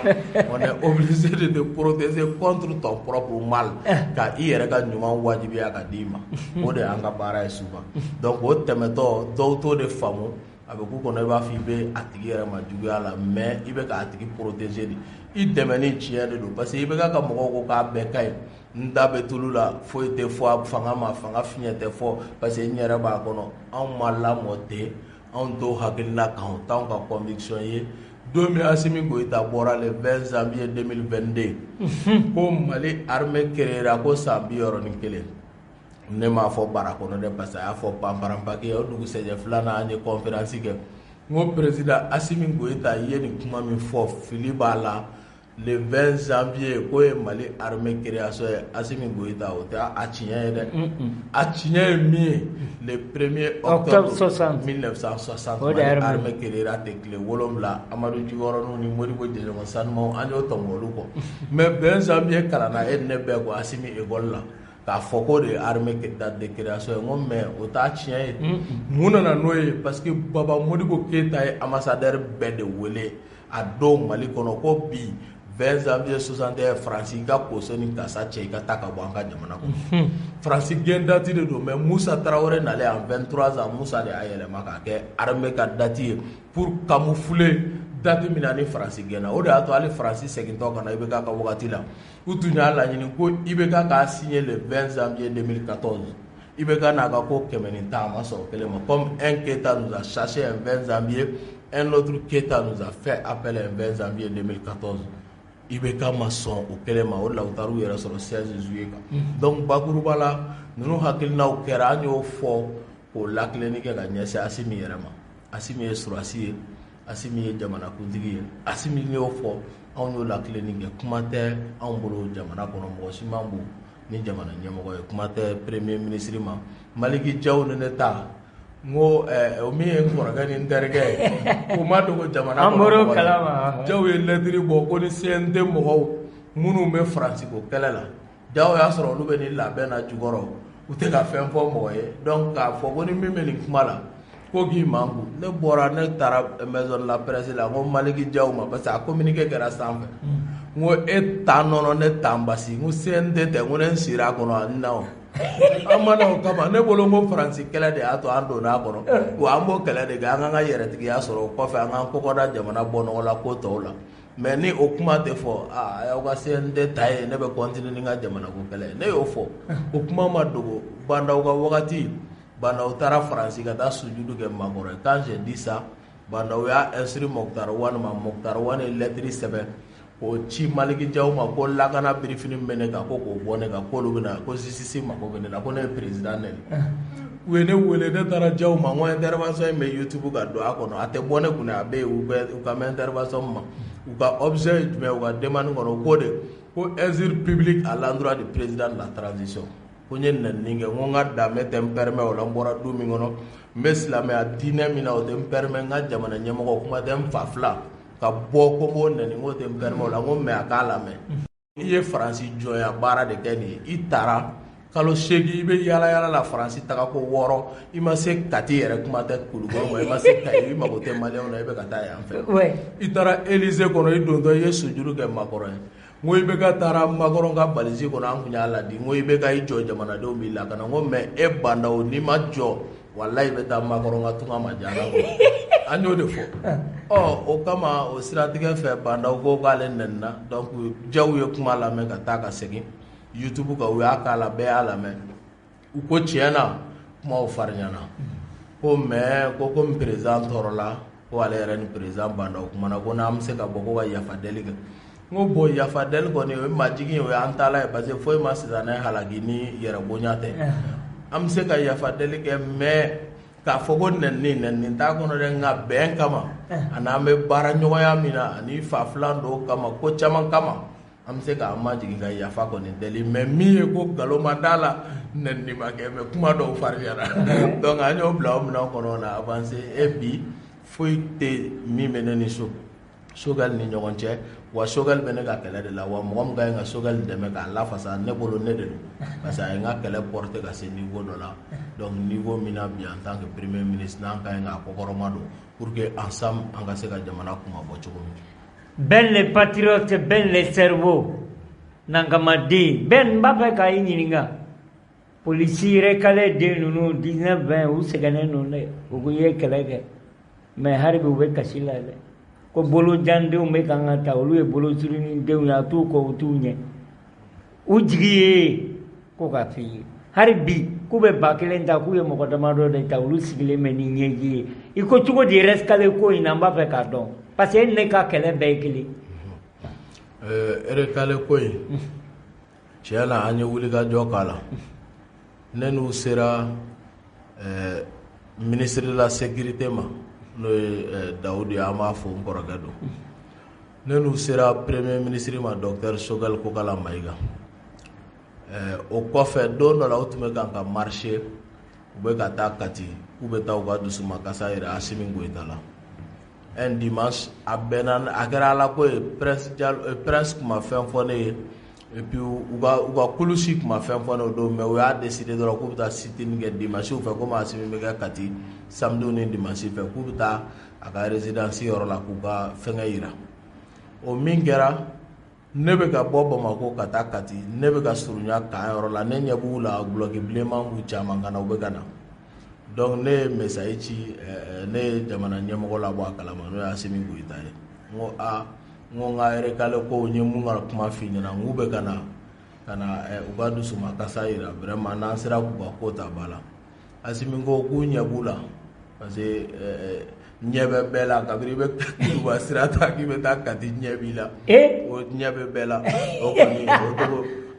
[SPEAKER 2] on est obligé de te protéger contre ton propre mal ka i yɛrɛ ka ɲuman wajibiya ka d'i ma o de y'an ka baara ye souvent donc o tɛmɛtɔ dɔw t'o de faamu a bɛ k'u kɔnɔ i b'a fɔ i bɛ a tigi yɛrɛ ma juguya la mais i bɛ k'a tigi protéger de i dɛmɛ ni tiɲɛ de don parce que i bɛ ka mɔgɔw ko k'a bɛɛ ka ɲi n da bɛ tulu la foyi tɛ fɔ fanga ma fanga fiɲɛ tɛ fɔ parce que n yɛrɛ b'a kɔnɔ anw ma lamɔ ten anw t'o hakilina kan o t'anw ka conviction ye don min Asimi Goyita bɔra le 20 janvier 2022 ko Mali armée créera ko san 61 ne m'a fɔ bara kɔnɔ dɛ parce que a y'a fɔ panparanpaki o dugusɛjɛ filanan an ye conférence kɛ n ko président Asimi Goyita ye nin kuma min fɔ fili b'a la le 20 janvier ko ye Mali armée création ye Asimi Goyita o tɛ a tiɲɛ ye dɛ a tiɲɛ ye min ye le 1er octobre 1960 Mali armée créera tɛ tile 7 Amadu Jikɔrɔniw ni Modibo Jɛɲɔgɔn Sanumaw an y'o tɔmɔ olu kɔ mais 20 janvier kalanna e ne bɛɛ ko Asimi école la k'a fɔ ko de ye armée date de création ye n ko mais o t'a tiɲɛ ye mun nana n'o ye parce que Baba Modibo Keyita ye ambassadeur bɛɛ de wele a don Mali kɔnɔ ko bi 20 janvier 61 Faransi i ka koso ni kasa cɛ i ka taa ka bɔ an ka jamana kɔnɔ Faransi gɛn date de don mais Musa Tarawele nalen en 23 ans Musa de y'a yɛlɛma k'a kɛ armée ka date ye pour camoufler date min na ni Faransi gɛnna o de y'a to hali Faransi segintɔ kana IBK ka wagati la u tun y'a laɲini ko IBK k'a signé le 20 janvier 2014 IBK n'a ka ko 110 a ma sɔrɔ kelen ma comme un Keita nous a chassé un 20 janvier un autre Keita nous a fait appel un 20 janvier 2014 IBK ma sɔn o kelen ma o de la u taar'u yɛrɛ sɔrɔ 16 juillet kan donc bakuruba la ninnu hakilinaw kɛra an y'o fɔ k'o lakilenni kɛ ka ɲɛsin Asimi yɛrɛ ma Asimi ye surasi ye Asimi ye jamanakuntigi ye Asimi y'o fɔ anw y'o lakilenni kɛ kuma tɛ anw bolo jamana kɔnɔ mɔgɔ si man bon ni jamana ɲɛmɔgɔ ye kuma tɛ premier ministre ma Maliki Jaw ni ne ta n ko o min ye n kɔrɔkɛ ni n terikɛ ye o ma dogo jamana kɔnɔ Jaw ye lɛtiri bɔ ko ni CNT mɔgɔw minnu bɛ Faransi ko kɛlɛ la Jaw y'a sɔrɔ olu bɛ ni labɛn na jukɔrɔ u tɛ ka fɛn fɔ mɔgɔ ye donc k'a fɔ ko ni min bɛ nin kuma la ko k'i manku ne bɔra ne taara maison de la presse la n ko Maliki Jaw ma parce que a communiqué kɛra sanfɛ n ko e ta nɔnɔ ne ta n basi n ko CNT tɛ n ko ne n sira a kɔnɔ ani na o an ma na o kama ne bolo n ko Faransi kɛlɛ de y'a to an donna a kɔnɔ wa an b'o kɛlɛ de kɛ an k'an ka yɛrɛtigiya sɔrɔ o kɔfɛ an k'an kɔkɔda jamana bɔ nɔgɔ la ko tɔw la mais ni o kuma tɛ fɔ aw ka CNT ta ye ne bɛ continuer ni n ka jamana ko kɛlɛ ne y'o fɔ o kuma ma dogo Bandaw ka wagati Bandaw taara Faransi ka taa sujudu kɛ Makɔrɔ ye quand j'ai dit ça Bandaw y'a instruit Moctar Wane ma Moctar Wane ye lettre sɛbɛn k'o ci Maliki Jaw ma ko lakana birifini bɛ ne kan ko k'o bɔ ne kan k'olu bɛna ko justice mako bɛ ne la ko ne ye président ne u ye ne wele ne taara Jaw ma n ko intervention in bɛ YouTube ka don a kɔnɔ a tɛ bɔ ne kunna a bɛ yen u ka mɛ intervention ma u ka objet ye jumɛn u ka demande kɔnɔ ko de ko injure publique à l'endroit du président de la transition ko n ye nɛni kɛ n ko n ka danbe tɛ n permet o la n bɔra du min kɔnɔ n bɛ silamɛya diinɛ min na o tɛ n permet n ka jamana ɲɛmɔgɔ kuma tɛ n fa fila ka bɔ ko n b'o nɛni n k'o tɛ n permet o la n ko mais a k'a lamɛn i ye Faransi jɔnya baara de kɛ nin ye i taara kalo 8 i bɛ yala yala la Faransi taga ko 6 i ma se Kati yɛrɛ kuma tɛ Kulukɔrɔ ma i ma se Kayi i mago tɛ maliyɛnw na i bɛ ka taa yan fɛ i taara Élysée kɔnɔ i dontɔ i ye sujudu kɛ Makɔrɔ ye n ko i bɛ ka taara Makɔrɔ ka balisi kɔnɔ an tun y'a ladi n ko i bɛ ka i jɔ jamanadenw b'i lakana n ko mais e Bandaw n'i ma jɔ walayi i bɛ taa Makɔrɔ ka tunga ma jana kɔnɔ an y'o de fɔ o kama o siratigɛ fɛ Bandaw ko k'ale nɛnina donc Jaw ye kuma lamɛn ka taa ka segin YouTube ka u y'a k'a la bɛɛ y'a lamɛn u ko tiɲɛ na kumaw fariɲana ko mais ko comme président tɔɔrɔla ko ale yɛrɛ ni président Bandaw kumana ko n'an bɛ se ka bɔ ko ka yafa deli kɛ n ko bon yafa deli kɔni o ye majigin ye o y'an taala ye parce que foyi ma sisanɛ halaki ni yɛrɛ bonya tɛ an bɛ se ka yafa deli kɛ mais k'a fɔ ko nɛni t'a kɔnɔ dɛ nka bɛn kama ani an bɛ baara ɲɔgɔnya min na ani fa filan dɔw kama ko caman kama an bɛ se k'an majigin ka yafa kɔni deli mais min ye ko nkalon ma d'a la nɛni ma kɛ mais kuma dɔw farinyana donc an y'o bila o minɛn kɔnɔ na avancé et bi foyi tɛ min bɛ ne ni Choguel ni ɲɔgɔn cɛ wa Choguel bɛ ne ka kɛlɛ de la wa mɔgɔ min ka ɲi ka Choguel dɛmɛ k'a lafasa ne bolo ne de don parce que a ye n ka kɛlɛ porter ka se niveau dɔ la donc niveau min na bi en tant que premier ministre n'an ka ɲi k'a kɔkɔrɔma don pour que ensemble an ka se ka jamana kuma bɔ cogo min.
[SPEAKER 1] Ben les patriotes, ben les cerveaux Nangamaden ben b'a fɛ ka i ɲininka polisi recalé den ninnu 19-20 u sɛgɛnnen don dɛ u ko i ye kɛlɛ kɛ mais hali bi u bɛ kasi la dɛ ko bolojandenw bɛ kan ka ta olu ye bolocirindenw ye a t'u kɔ u t'u ɲɛ u jigi ye ko ka f'i ye hali bi k'u bɛ 1000 ta k'u ye mɔgɔ damadɔ de ta olu sigilen bɛ ni ɲɛji ye i ko cogo di rescalé ko in na n b'a fɛ k'a dɔn parce que ne ka kɛlɛ bɛɛ ye kelen.
[SPEAKER 2] Recalé ko in tiɲɛ na an ye wulikajɔ k'a la ne n'u sera ministre de la sécurité ma n'o ye Dawudu ye an b'a fɔ n kɔrɔkɛ don ne n'u sera premier ministre ma docteur Choguel Kokala Mayiga o kɔfɛ don dɔ la u tun bɛ kan ka marcher u bɛ ka taa Kati k'u bɛ taa u ka dusumakasa jira Asimi Goyita la un dimanche a bɛnna a kɛra ala ko ye prince tun ma fɛn fɔ ne ye et puis u ka kulusi tun ma fɛn fɔ ne o don mais u y'a décidé dɔrɔn k'u bɛ taa sitini kɛ dimanche fɛ komi Asimi bɛ kɛ Kati samedi ni dimanche fɛ k'u bɛ taa a ka résidence yɔrɔ la k'u ka fɛngɛ yira o min kɛra ne bɛ ka bɔ Bamako ka taa Kati ne bɛ ka surunya kan yɔrɔ la ne ɲɛ b'u la bloc bilenman b'u caman kan na u bɛ ka na donc ne ye message ci ne ye jamana ɲɛmɔgɔ labɔ a kalama n'o ye Asimi Goyita ye n ko n ko n ka recalé ko n ye mun ka kuma f'i ɲɛna n k'u bɛ ka na u ka dusumakasa yira vraiment n'an sera k'u ka ko ta ba la Asimi ko k'u ɲɛ b'u la parce que ɲɛ bɛ bɛɛ la kabiri i bɛ Kuluba sira ta k'i bɛ taa Kati ɲɛ b'i la o ɲɛ bɛ bɛɛ la o kɔni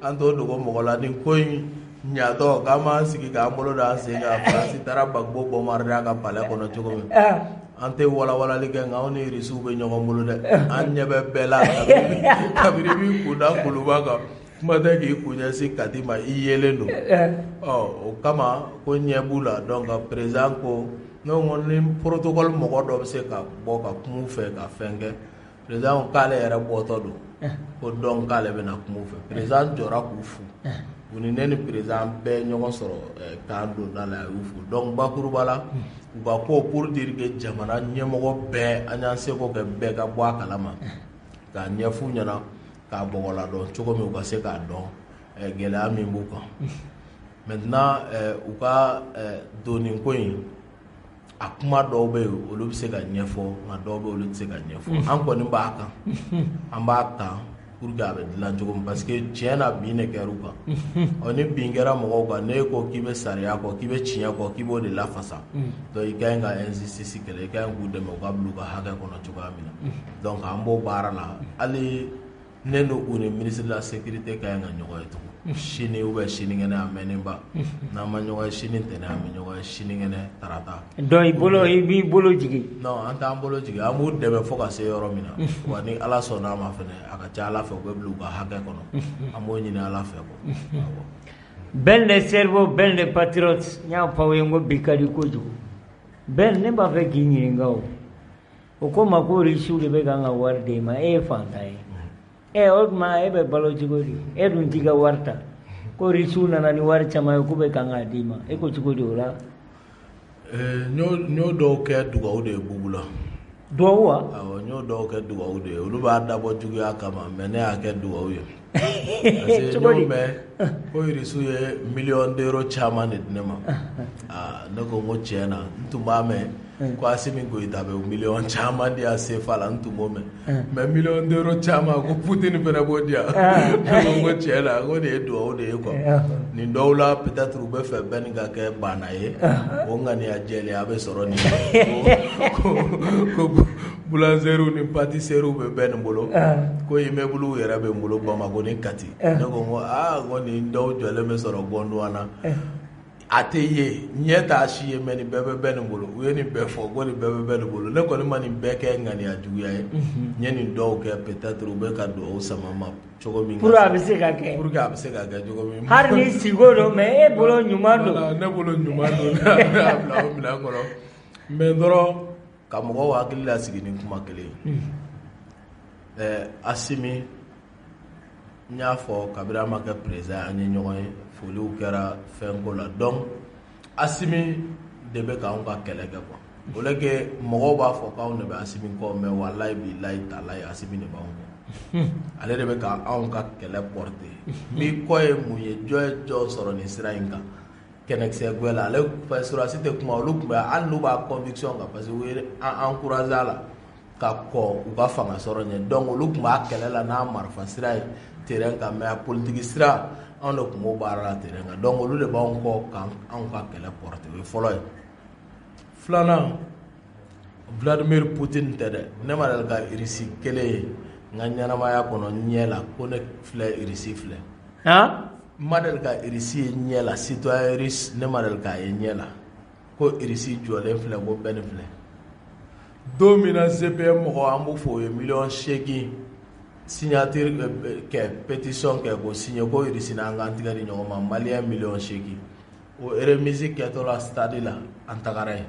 [SPEAKER 2] an t'o dogo mɔgɔ la nin ko in ɲatɔ k'an m'an sigi k'an bolo da an sen kan Faransi taara Gbagbo bombarder ka palais kɔnɔ cogo min an tɛ walawalali kɛ nka anw ni Irisiw bɛ ɲɔgɔn bolo dɛ an ɲɛ bɛ bɛɛ la kabiri i b'i kun da Kuluba kan kuma tɛ k'i kun ɲɛsin Kati ma i yelen don o kama ko ɲɛ b'u la donc président ko ne ko ni protocole mɔgɔ dɔ bɛ se ka bɔ ka kuma u fɛ ka fɛn kɛ président ko k'ale yɛrɛ bɔtɔ don ko donc k'ale bɛna kuma u fɛ président jɔra k'u fu u ni ne ni président bɛɛ ɲɔgɔn sɔrɔ k'an don da la a y'u fu donc bakuruba la u ka ko pour dire que jamana ɲɛmɔgɔ bɛɛ an y'an seko kɛ bɛɛ ka bɔ a kalama k'a ɲɛf'u ɲɛna k'a bɔgɔladɔn cogo min u ka se k'a dɔn gɛlɛya min b'u kan maintenant u ka donni ko in a kuma dɔw bɛ yen olu bɛ se ka ɲɛfɔ nka dɔw bɛ olu tɛ se ka ɲɛfɔ an kɔni b'a kan an b'a kan pour que a bɛ dilan cogo min parce que tiɲɛ na bin de kɛra u kan ni bin kɛra mɔgɔw kan ne ko k'i bɛ sariya kɔ k'i bɛ tiɲɛ kɔ k'i b'o de lafasa donc i ka ɲi ka injustice kɛlɛ i ka ɲi k'u dɛmɛ u ka bila u ka hakɛ kɔnɔ cogoya min na donc an b'o baara la hali ne n'u ni ministre de la sécurité ka ɲi ka ɲɔgɔn ye tugun sini sinikɛnɛ a mɛnnenba n'an ma ɲɔgɔn ye sini ntɛnɛn an bɛ ɲɔgɔn ye sinikɛnɛ tarata
[SPEAKER 1] donc i b'i bolo jigin
[SPEAKER 2] non an t'an bolo jigin an b'u dɛmɛ fo ka se yɔrɔ min na wa ni ala sɔnn'a ma fɛnɛ a ka ca ala fɛ u bɛ bila u ka hakɛ kɔnɔ an b'o ɲini ala fɛ quoi
[SPEAKER 1] belle de cerveau belle de patriote n y'a fɔ aw ye n ko bi ka di kojugu belle ne b'a fɛ k'i ɲininka o ko ma ko risiw de bɛ kan ka wari d'e ma e ye fantan ye o tuma e bɛ balo cogo di e dun t'i ka wari ta ko risiw nana ni wari caman ye k'u bɛ kan k'a d'i ma e ko cogo di o la
[SPEAKER 2] n y'o dɔw kɛ dugawu de ye bugu la
[SPEAKER 1] dugawu wa
[SPEAKER 2] awɔ n y'o dɔw kɛ dugawu de ye olu b'a dabɔ juguya kama mais ne y'a kɛ dugawu ye parce que n'o mɛn ko irisiw ye miliyɔn d'euro caman de di ne ma ne ko n ko tiɲɛ na n tun b'a mɛn ko Asimi Goyita bɛ miliyɔn caman di yan CFA la n tun b'o mɛn mais miliyɔn d'euro caman ko Poutine fana b'o di yan ne ko n ko tiɲɛ na ko nin ye dugawu de ye quoi nin dɔw la peut-être u bɛ fɛ bɛɛ ni ka kɛ bana ye o ŋaniya jɛlenya bɛ sɔrɔ nin ko boulangeries ni pâtisseries bɛ bɛɛ nin bolo ko immeuble yɛrɛ bɛ n bolo Bamako ni Kati ne ko n ko nin dɔw jɔlen bɛ sɔrɔ Gondwana a tɛ ye ɲɛ t'a si ye mais nin bɛɛ bɛ bɛɛ nin bolo u ye nin bɛɛ fɔ ko nin bɛɛ bɛ bɛɛ nin bolo ne kɔni ma nin bɛɛ kɛ ŋaniya juguya ye n ye nin dɔw kɛ peut-être u bɛ ka dugawu sama ma cogo min
[SPEAKER 1] pour que a bɛ se ka kɛ cogo
[SPEAKER 2] min
[SPEAKER 1] hali ni sigo don mais e bolo ɲuman don
[SPEAKER 2] ne bolo ɲuman don ne y'a bila o minɛn kɔnɔ mais dɔrɔn ka mɔgɔw hakili lasigi ni kuma kelen ye Asimi n y'a fɔ kabini an ma kɛ président an ye ɲɔgɔn ye foliw kɛra fɛnko la donc Asimi de bɛ k'anw ka kɛlɛ kɛ quoi au lieu que mɔgɔw b'a fɔ k'anw de bɛ Asimi kɔ mais walayi bilayi talayi Asimi de b'anw kɔ ale de bɛ k'anw ka kɛlɛ porter min kɔ ye mun ye jɔn ye jɔn sɔrɔ nin sira in kan kɛnɛkisɛ guwɛ la ale sɔrɔdasi tɛ kuma olu tun bɛ hali n'u b'a conviction kan parce que u ye an encouragé a la ka kɔ u ka fanga sɔrɔ ɲɛ donc olu tun b'a kɛlɛ la n'a marifa sira ye terrain kan mais a politique sira anw de tun b'o baara la terrain kan donc olu de b'anw kɔ k'anw ka kɛlɛ porter o ye fɔlɔ ye filanan Vladimir Poutine tɛ dɛ ne ma deli ka Russie kelen ye n ka ɲɛnamaya kɔnɔ ɲɛ la ko ne filɛ Russie filɛ n ma deli ka Russie ye ɲɛ la citoyen russe ne ma deli k'a ye ɲɛ la ko Russie jɔlen filɛ ko bɛɛ nin filɛ don min na CPM mɔgɔ an b'o fɔ o ye miliyɔn 8 signature kɛ pétition kɛ ko signer ko Russie n'an k'an tigɛ di ɲɔgɔn ma malien miliyɔn 8 o remise kɛtɔ la stade la an tagara yen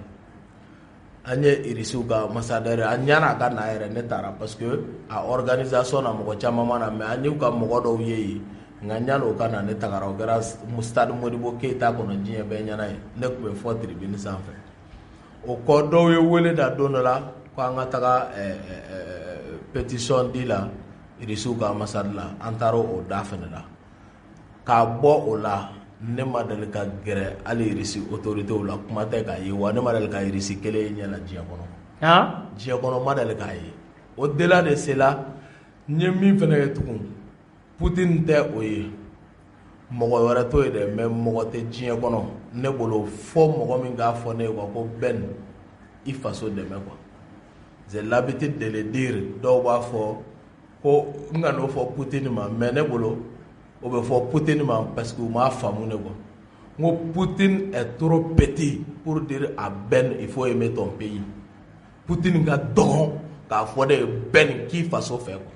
[SPEAKER 2] an ye Russiw ka ambassadeur an ɲana a ka na yɛrɛ ne taara parce que a organisation na mɔgɔ caman ma na mais an y'u ka mɔgɔ dɔw ye yen nka ɲana o ka na ne tagara o kɛra stade Modibo Keita kɔnɔ diɲɛ bɛɛ ɲɛna ye ne tun bɛ fɔ tribune sanfɛ o kɔ dɔw ye wele da don dɔ la ko an ka taga pétition di la Russiw ka ambassade la an taara o da fɛnɛ la k'a bɔ o la ne ma deli ka gɛrɛ hali Russie autorités la kuma tɛ k'a ye wa ne ma deli ka Russie kelen ye ɲɛ la diɲɛ kɔnɔ diɲɛ kɔnɔ ma deli k'a ye o delà de cela n ye min fɛnɛ ye tugun Poutine tɛ o ye mɔgɔ wɛrɛ t'o ye dɛ mais mɔgɔ tɛ diɲɛ kɔnɔ ne bolo fo mɔgɔ min k'a fɔ ne ye quoi ko Ben i faso dɛmɛ quoi j'ai l'habitude de le dire dɔw b'a fɔ ko n ka n'o fɔ Poutine ma mais ne bolo o bɛ fɔ Poutine ma parce que u m'a faamu ne quoi n ko Poutine est trop petit pour dire à Ben il faut aimer ton pays Poutine ka dɔgɔn k'a fɔ de Ben k'i faso fɛ quoi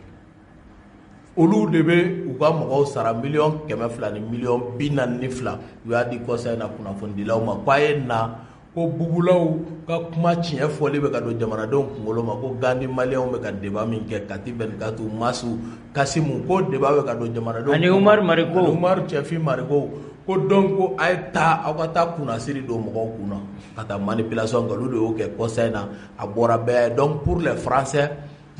[SPEAKER 2] olu de bɛ u ka mɔgɔw sara miliyɔn 200 ni miliyɔn 42 u y'a di conseil na kunnafonidilaw ma ko a ye na ko bugulaw ka kuma tiɲɛ fɔli bɛ ka don jamanadenw kunkolo ma ko Gandi maliyɛnw bɛ ka débat min kɛ Kati 24 Masu Kasimu ko débat bɛ ka don jamanadenw
[SPEAKER 1] ani Umaru Mariko
[SPEAKER 2] ani Umaru Cɛfin Mariko ko donc ko a ye taa aw ka taa kunnasiri don mɔgɔw kunna ka taa manipulation kɛ olu de y'o kɛ conseil na a bɔra bɛɛ donc pour les Français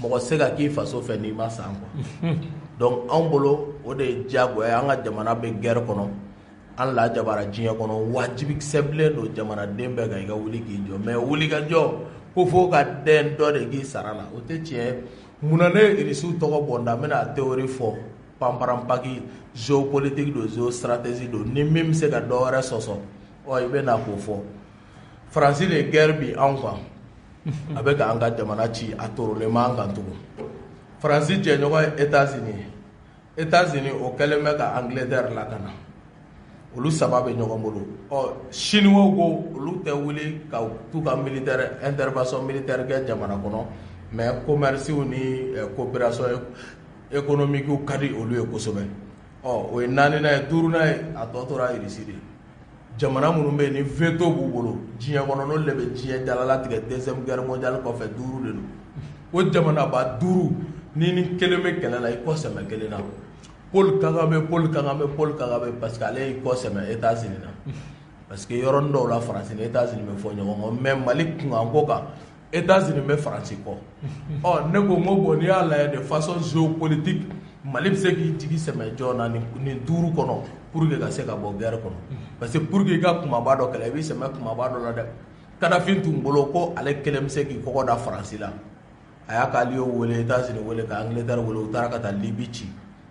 [SPEAKER 2] mɔgɔ se ka k'i faso fɛ n'i ma san quoi donc anw bolo o de ye diyagoya an ka jamana bɛ guerre kɔnɔ an la jabara diɲɛ kɔnɔ wajibi sɛbilen don jamanaden bɛɛ kan i ka wuli k'i jɔ mais wuli ka jɔ ko fo ka den dɔ de k'i sara la o tɛ tiɲɛ munna ne irisiw tɔgɔ bɔ n da n bɛna a théorie fɔ panparanpaki géopolitique don géostratégie don ni min bɛ se ka dɔ wɛrɛ sɔsɔ i bɛ na k'o fɔ faransi de guerre bi anw kan a bɛ ka an ka jamana ci a tɔrɔlen ma an kan tugun faransi jɛɲɔgɔn ye États-Unis o kɛlen bɛ ka Angleterre lakana olu saba bɛ ɲɔgɔn bolo chinois ko olu tɛ wuli ka t'u ka militaire intervention militaire kɛ jamana kɔnɔ mais commerce ni coopération économique ka di olu ye kosɛbɛ o ye naaninan ye duurunan ye a tɔ tora Russie de jamana minnu bɛ yen ni veto b'u bolo diɲɛ kɔnɔ n'olu de bɛ diɲɛ jalalatigɛ deuxième guerre mondiale kɔfɛ 5 de don o jamanaba 5 ni kelen bɛ kɛlɛ la i kɔ sɛmɛ kelen na Paul Kagame parce que ale y'i kɔ sɛmɛ États-Unis na parce que yɔrɔnin dɔw la Faransi ni États-Unis bɛ fɔ ɲɔgɔn kɔ mais Mali kunkan ko kan États-Unis bɛ Faransi kɔ ne ko n ko bon n'i y'a lajɛ de façon géopolitique Mali bɛ se k'i jigi sɛmɛ jɔn na nin 5 kɔnɔ pour que ka se ka bɔ guerre kɔnɔ parce que pour que i ka kumaba dɔ kɛlɛ i b'i sɛmɛ kumaba dɔ la dɛ Kadhafi tun bolo ko ale kelen bɛ se k'i kɔkɔ da Faransi la a y'a ka allié wele États-Unis wele ka Angleterre wele u taara ka taa Libye ci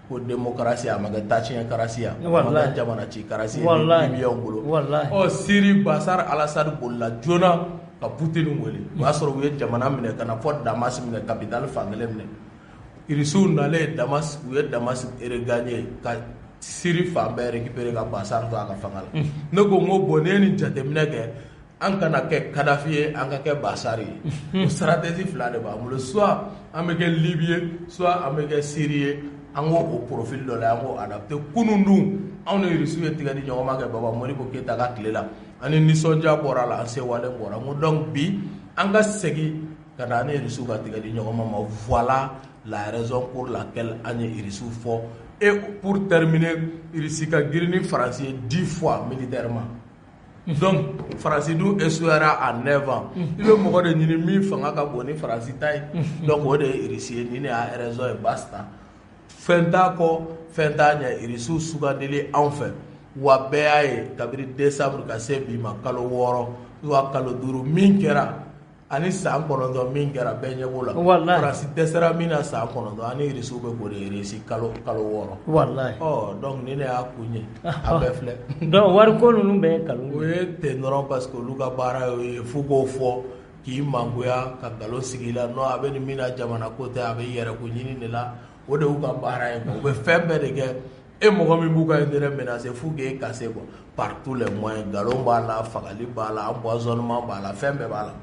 [SPEAKER 2] ko démocratie a ma kɛ tatiɲɛkarasi a ma kɛ jamana ci karasi ye Libyɛnw bolo Syrie Bashar al-Assad bolila joona ka Poutine wele o y'a sɔrɔ u ye jamana minɛ ka na fɔ Damas minɛ capitale fankelen minɛ Irisiw nalen Damas u ye Damas regagné ka Syrie fan bɛɛ récupérer ka Bashar to a ka fanga la ne ko n ko bon ne ye nin jateminɛ kɛ an kana kɛ Kadhafi ye an ka kɛ Bashar ye o stratégie fila de b'an bolo soit an bɛ kɛ Libye ye soit an bɛ kɛ Syrie ye an ko o profil dɔ la an ko adapté kunun dun anw ni Irisiw ye tigɛ di ɲɔgɔn ma kɛ Baba Modibo Keyita ka tile la ani nisɔndiya bɔra la an sewalen bɔra n ko donc bi an ka segin ka na an ni Irisiw ka tigɛ di ɲɔgɔn ma voilà la raison pour laquelle an ye Irisiw fɔ et pour terminer Irisi ka girin ni Faransi ye 10 fois militairement donc Faransi dun échouera à 9 ans i bɛ mɔgɔ de ɲini min fanga ka bon ni Faransi ta ye donc o de ye Irisi ye ni ne y'a raison ye basta fɛn t'a kɔ fɛn t'a ɲɛ Irisiw sugandili anw fɛ wa bɛɛ y'a ye kabini décembre ka se bi ma kalo 6 soit kalo 5 min kɛra ani san 9 min kɛra bɛɛ ɲɛ b'o la Faransi dɛsɛra min na san 9 ani Irisiw bɛ k'o de réussi kalo 6
[SPEAKER 1] wallahi
[SPEAKER 2] donc ni ne y'a kun ye a bɛɛ filɛ
[SPEAKER 1] donc wariko ninnu bɛɛ nkalon
[SPEAKER 2] o ye ten dɔrɔn parce que olu ka baara y'o ye f'u k'o fɔ k'i mangoya ka nkalon sigi la non a bɛ nin min na jamana ko tɛ a bɛ yɛrɛko ɲini de la o de y'u ka baara ye u bɛ fɛn bɛɛ de kɛ e mɔgɔ min b'u ka intérêt menacer f'u k'e casser quoi par tous les moyens nkalon b'a la fagali b'a la empoisonnement b'a la fɛn bɛɛ b'a la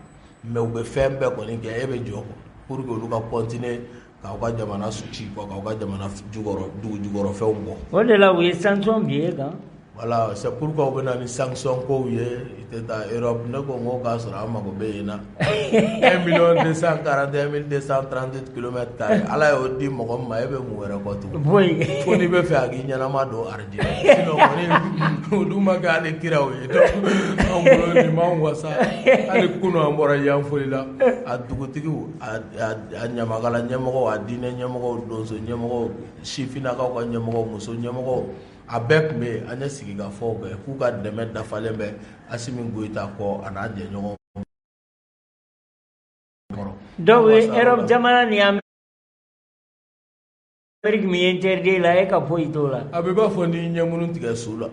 [SPEAKER 2] mais u bɛ fɛn bɛɛ kɔni kɛ e bɛ jɔ pour que olu ka continuer k'aw ka jamana ci quoi k'aw ka jamana dugu jukɔrɔfɛnw bɔ
[SPEAKER 1] o de la u ye sanction bin e kan
[SPEAKER 2] voilà c'est pourquoi u bɛ na ni sanction kow ye i tɛ taa Europe ne ko n ko k'a sɔrɔ an mago bɛ yen na 1,241,238 kilomètres ala y'o di mɔgɔ min ma e bɛ mun wɛrɛ kɔ tugun fo n'i bɛ fɛ a k'i ɲɛnama don arajɛ sinon kɔni olu ma kɛ hali kiraw ye donc an bolo nin m'an wasa hali kunu an bɔra yanfoli la a dugutigiw a ɲamakala ɲɛmɔgɔw a diinɛ ɲɛmɔgɔw donso ɲɛmɔgɔw sifinnakaw ka ɲɛmɔgɔw muso ɲɛmɔgɔw a bɛɛ tun bɛ yen an ye sigi ka fɔw kɛ k'u ka dɛmɛ dafalen bɛ Asimi Goyita kɔ a n'a jɛɲɔgɔn
[SPEAKER 1] donc Europe jamana ni Amérique min ye interdit la e ka foyi t'o la
[SPEAKER 2] a bɛ b'a fɔ n'i ɲɛ minnu tigɛ su la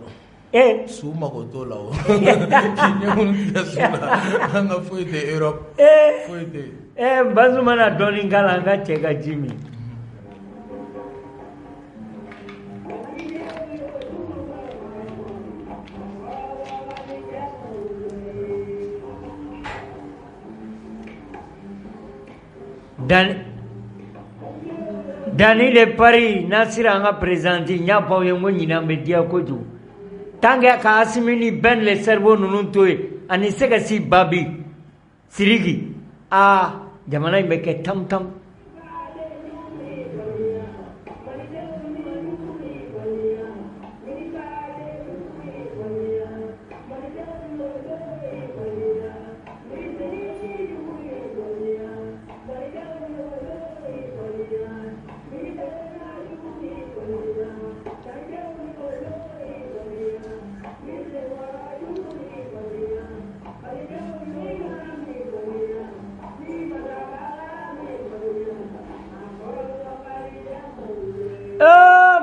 [SPEAKER 2] su mago t'o la o k'i ɲɛ minnu tigɛ su la an ka foyi tɛ Europe foyi tɛ
[SPEAKER 1] Bazoum mana dɔɔnin k'a la an ka cɛ ka ji min Dani de Paris Nasira an ka présidente n y'a fɔ aw ye n ko ɲinan bɛ diya kojugu tant que ka Asimi ni Ben le cerveau ninnu to yen ani Sekasi Babi Siriki jamana in bɛ kɛ tam-tam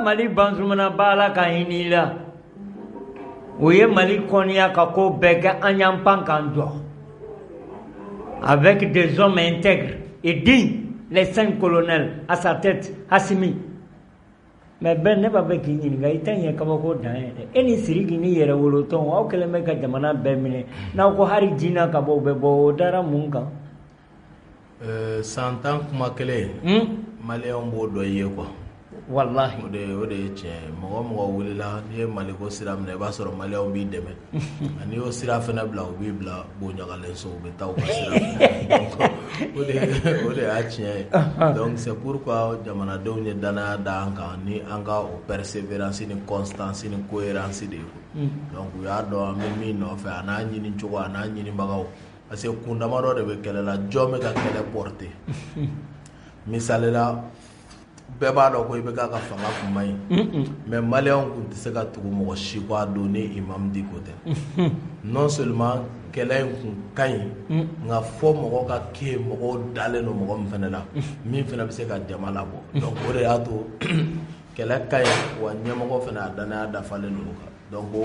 [SPEAKER 1] Mali banzumana bala ka hinila. Oye Mali konya ka ko bega anyampan kanjo. Avec des hommes intègres et dignes, les 5 colonels à sa tête, Assimi. Mais ben ne ba be kinyi nga itanye ka ko dan eni sirigi ni yere woloton o kele me ka jamana be mine na ko hari jina ka bo be bo dara munka
[SPEAKER 2] santan kuma kele Malien bo do ye quoi
[SPEAKER 1] wallahi
[SPEAKER 2] o de che mo wulila ni Mali ko sira mine ba soro Malien bi deme ani o sira fena bla o bi bla bo nyagale so be taw ko sira o de a che donc c'est pourquoi jamana do ni dana da anka ni anga o persévérance ni constance ni cohérence de donc ya do am mi no fa na nyini chugo na nyini bagaw parce que kundama do de be kelela jome ka kele porter misalela beba do ko ibe ka fanga kuma yi mais Malien kun tɛ se ka tugu mɔgɔ si ko a don ni imam di ko tɛ non seulement kɛlɛ in kun ka ɲi nka fɔ mɔgɔ ka kɛ mɔgɔw dalen don mɔgɔ min fana la min fana bɛ se ka jama labɔ donc o de y'a to kɛlɛ ka ɲi wa ɲɛmɔgɔ fana a danaya dafalen don o kan donc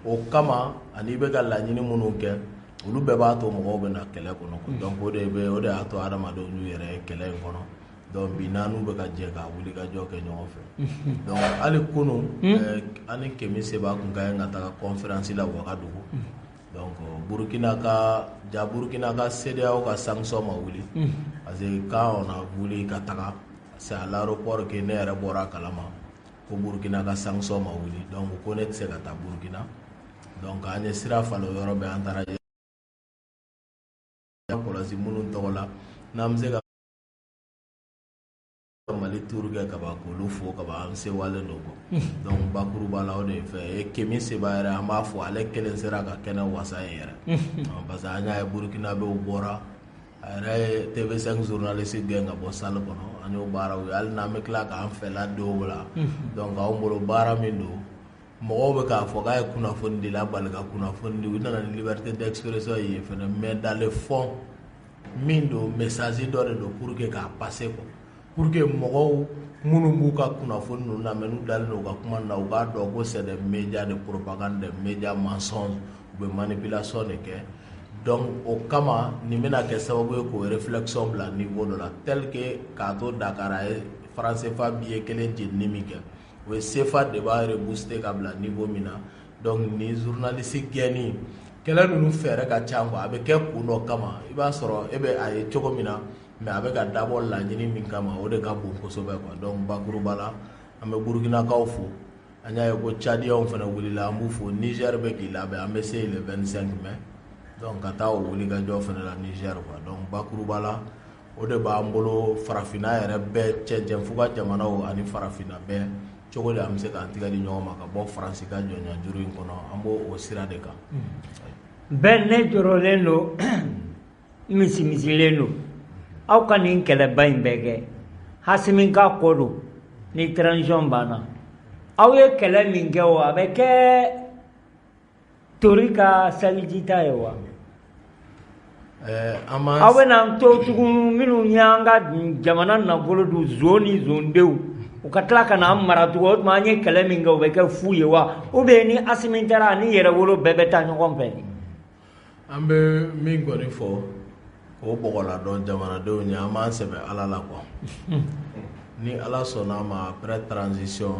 [SPEAKER 2] o kama ani bɛ ka laɲini minnu kɛ olu bɛɛ b'a to mɔgɔw bɛ na kɛlɛ kɔnɔ donc o de y'a to adamadenw y'u yɛrɛ ye kɛlɛ in kɔnɔ donc bi naanu bɛ ka jɛ ka wuli ka jɔ kɛ ɲɔgɔn fɛ donc hali kunu ani Kemi Seba kun ka ɲi ka taga conférence la Ouagadougou donc Burkina ka CEDEAO ka sanction ma wuli parce que quand on a voulu ka taga c'est à l'aéroport que ne yɛrɛ bɔra kalama ko Burkina ka sanction ma wuli donc ko ne tɛ se ka taa Burkina donc an ye sira falen o yɔrɔ bɛɛ an taara kɔlɔsi minnu tɔgɔ la n'an bɛ se ka Mali tour kɛ ka ban k'olu fo ka ban an sewalen don quoi donc bakuruba la o de fɛ Kemi Seba yɛrɛ an b'a fɔ ale kelen sera ka kɛnɛ wasa ye yɛrɛ parce que an y'a ye Burkina bɛw bɔra a yɛrɛ ye TV5 journaliste gɛn ka bɔ salle kɔnɔ an y'o baaraw ye hali n'an bɛ tila k'an fɛla denw la donc anw bolo baara min don mɔgɔw bɛ k'a fɔ k'a ye kunnafoni dila bali ka kunnafoni di u nana ni liberté d'expression ye fɛnɛ mais dans le fond min don message dɔ de don pour que k'a passer quoi pour que mɔgɔw minnu b'u ka kunnafoni ninnu na mais n'u dalen don u ka kuma na u k'a dɔn ko c'est des médias de propagande des médias mensonges u bɛ manipulation de kɛ donc o kama nin bɛna kɛ sababu ye k'o réflexion bila niveau dɔ la tel que k'a to Dakar a ye franc CFA billet kelen jenini min kɛ o ye CFA de b'a rebooster ka bila niveau min na donc ni journaliste gɛnni kɛlɛ ninnu fɛɛrɛ ka ca quoi a bɛ kɛ kun dɔ kama i b'a sɔrɔ e bɛ a ye cogo min na mais a bɛ ka dabɔ laɲini min kama o de ka bon kosɛbɛ quoi donc bakuruba la an bɛ Burkinakaw fo an y'a ye ko Tchadiens fana wulila an b'u fo Niger bɛ k'i labɛn an bɛ se le 25 mai donc ka taa o wuli ka jɔ fana la Niger quoi donc bakuruba la o de b'an bolo farafinna yɛrɛ bɛɛ cɛncɛn fo ka jamanaw ani farafinna bɛɛ cogo de an bɛ se k'an tigɛ di ɲɔgɔn ma ka bɔ Faransi ka jɔnjɔnjuru in kɔnɔ an b'o sira de kan
[SPEAKER 1] bɛɛ ne jɔrɔlen don misimisilen don aw ka nin kɛlɛba in bɛɛ kɛ Hasimi ka kɔ don ni transition banna aw ye kɛlɛ min kɛ o a bɛ kɛ tori ka salijita ye wa aw bɛna to tugun minnu y'an ka jamana nafolo dun zon ni zondenw u ka tila ka na an mara tugun o tuma an ye kɛlɛ min kɛ o bɛ kɛ fu ye wa ou bien ni Hasimi taara ni yɛrɛwolo bɛɛ bɛ taa ɲɔgɔn fɛ
[SPEAKER 2] an bɛ min kɔni fɔ o bɔgɔla dɔn jamanadenw ɲɛ an b'an sɛbɛn Ala la quoi ni Ala sɔnna ma après transition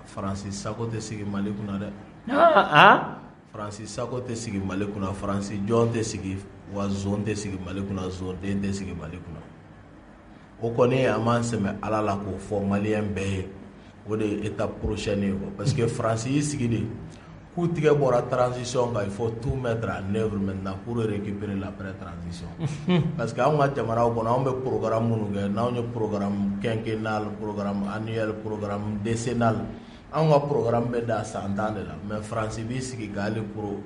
[SPEAKER 2] Faransi sago tɛ sigi Mali kunna dɛ Faransi sago tɛ sigi Mali kunna Faransi jɔn tɛ sigi wa zone tɛ sigi Mali kunna zone den tɛ sigi Mali kunna o kɔni an b'an sɛbɛn Ala la k'o fɔ Maliyɛn bɛɛ ye o de ye étape prochaine ye quoi parce que Faransi y'i sigi de k'u tigɛ bɔra transition kan il faut tout mettre en œuvre maintenant pour récupérer l'après transition parce que anw ka jamanaw kɔnɔ anw bɛ programme minnu kɛ n'anw ye programme quinquennal programme annuel programme décennal anw ka programme bɛ da san 10 de la mais Faransi b'i sigi ka hali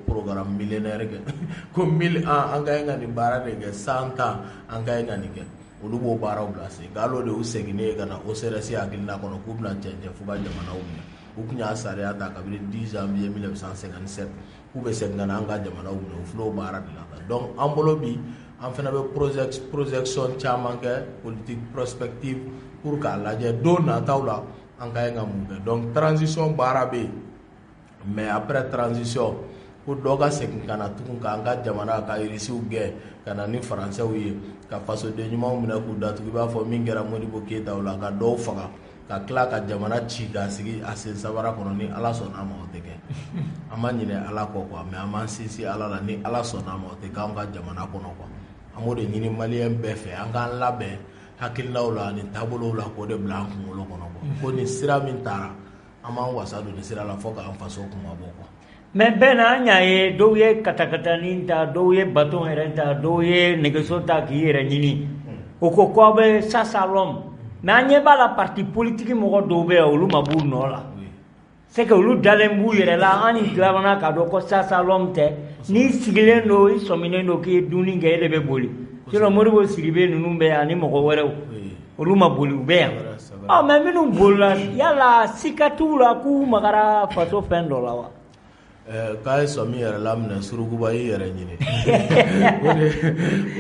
[SPEAKER 2] programme millénaire kɛ ko 1000 ans an ka ɲi ka nin baara de kɛ 100 ans an ka ɲi ka nin kɛ olu b'o baaraw bila sen k'alo de y'u seginnen ye ka na OCRS hakilina kɔnɔ k'u bɛna cɛncɛn fo ka jamanaw minɛ u tun y'a sariya ta kabini 10 janvier 1957 k'u bɛ segin ka na an ka jamanaw minɛ u filɛ o baara de la donc an bolo bi an fana bɛ projection caman kɛ politique prospective pour k'a lajɛ don nataw la an ka ɲi ka mun kɛ donc transition baara bɛ yen mais après transition ko dɔ ka segin ka na tugun k'an ka jamana ka irisiw gɛn ka na ni faransɛw ye ka fasoden ɲumanw minɛ k'u datugu i b'a fɔ min kɛra Modibo Keyita o la ka dɔw faga ka tila ka jamana ci k'a sigi a sen sabara kɔnɔ ni ala sɔnna ma o tɛ kɛ an ma ɲinɛ ala kɔ quoi mais an m'an sinsin ala la ni ala sɔnna ma o tɛ k'an ka jamana kɔnɔ quoi an b'o de ɲini maliyɛn bɛɛ fɛ an k'an labɛn hakilinaw la ani taabolow la k'o de bila an kunkolo kɔnɔ quoi ko ni sira min taara an b'an wasa don ni sira la fo k'an faso kuma bɔ quoi.
[SPEAKER 1] Mais bɛɛ na an y'a ye dɔw ye katakatanin ta dɔw ye baton yɛrɛ ta dɔw ye nɛgɛso ta k'i yɛrɛ ɲini o ko k'aw bɛ sasa l'homme mais an ɲɛ b'a la parti politique mɔgɔ dɔw bɛ yan olu ma b'u nɔ la c'est que olu dalen b'u yɛrɛ la an ni tilabana k'a dɔn ko sasa l'homme tɛ n'i sigilen don i sɔminen don k'i ye dumuni kɛ e de bɛ boli sinon Modibo Sidibe ninnu bɛ yan ani mɔgɔ wɛrɛw olu ma boli u bɛ yan mais minnu bolila yala sika t'u la k'u magara faso fɛn dɔ la wa.
[SPEAKER 2] K'a ye sɔmi yɛrɛ laminɛ surukuba y'i yɛrɛ ɲini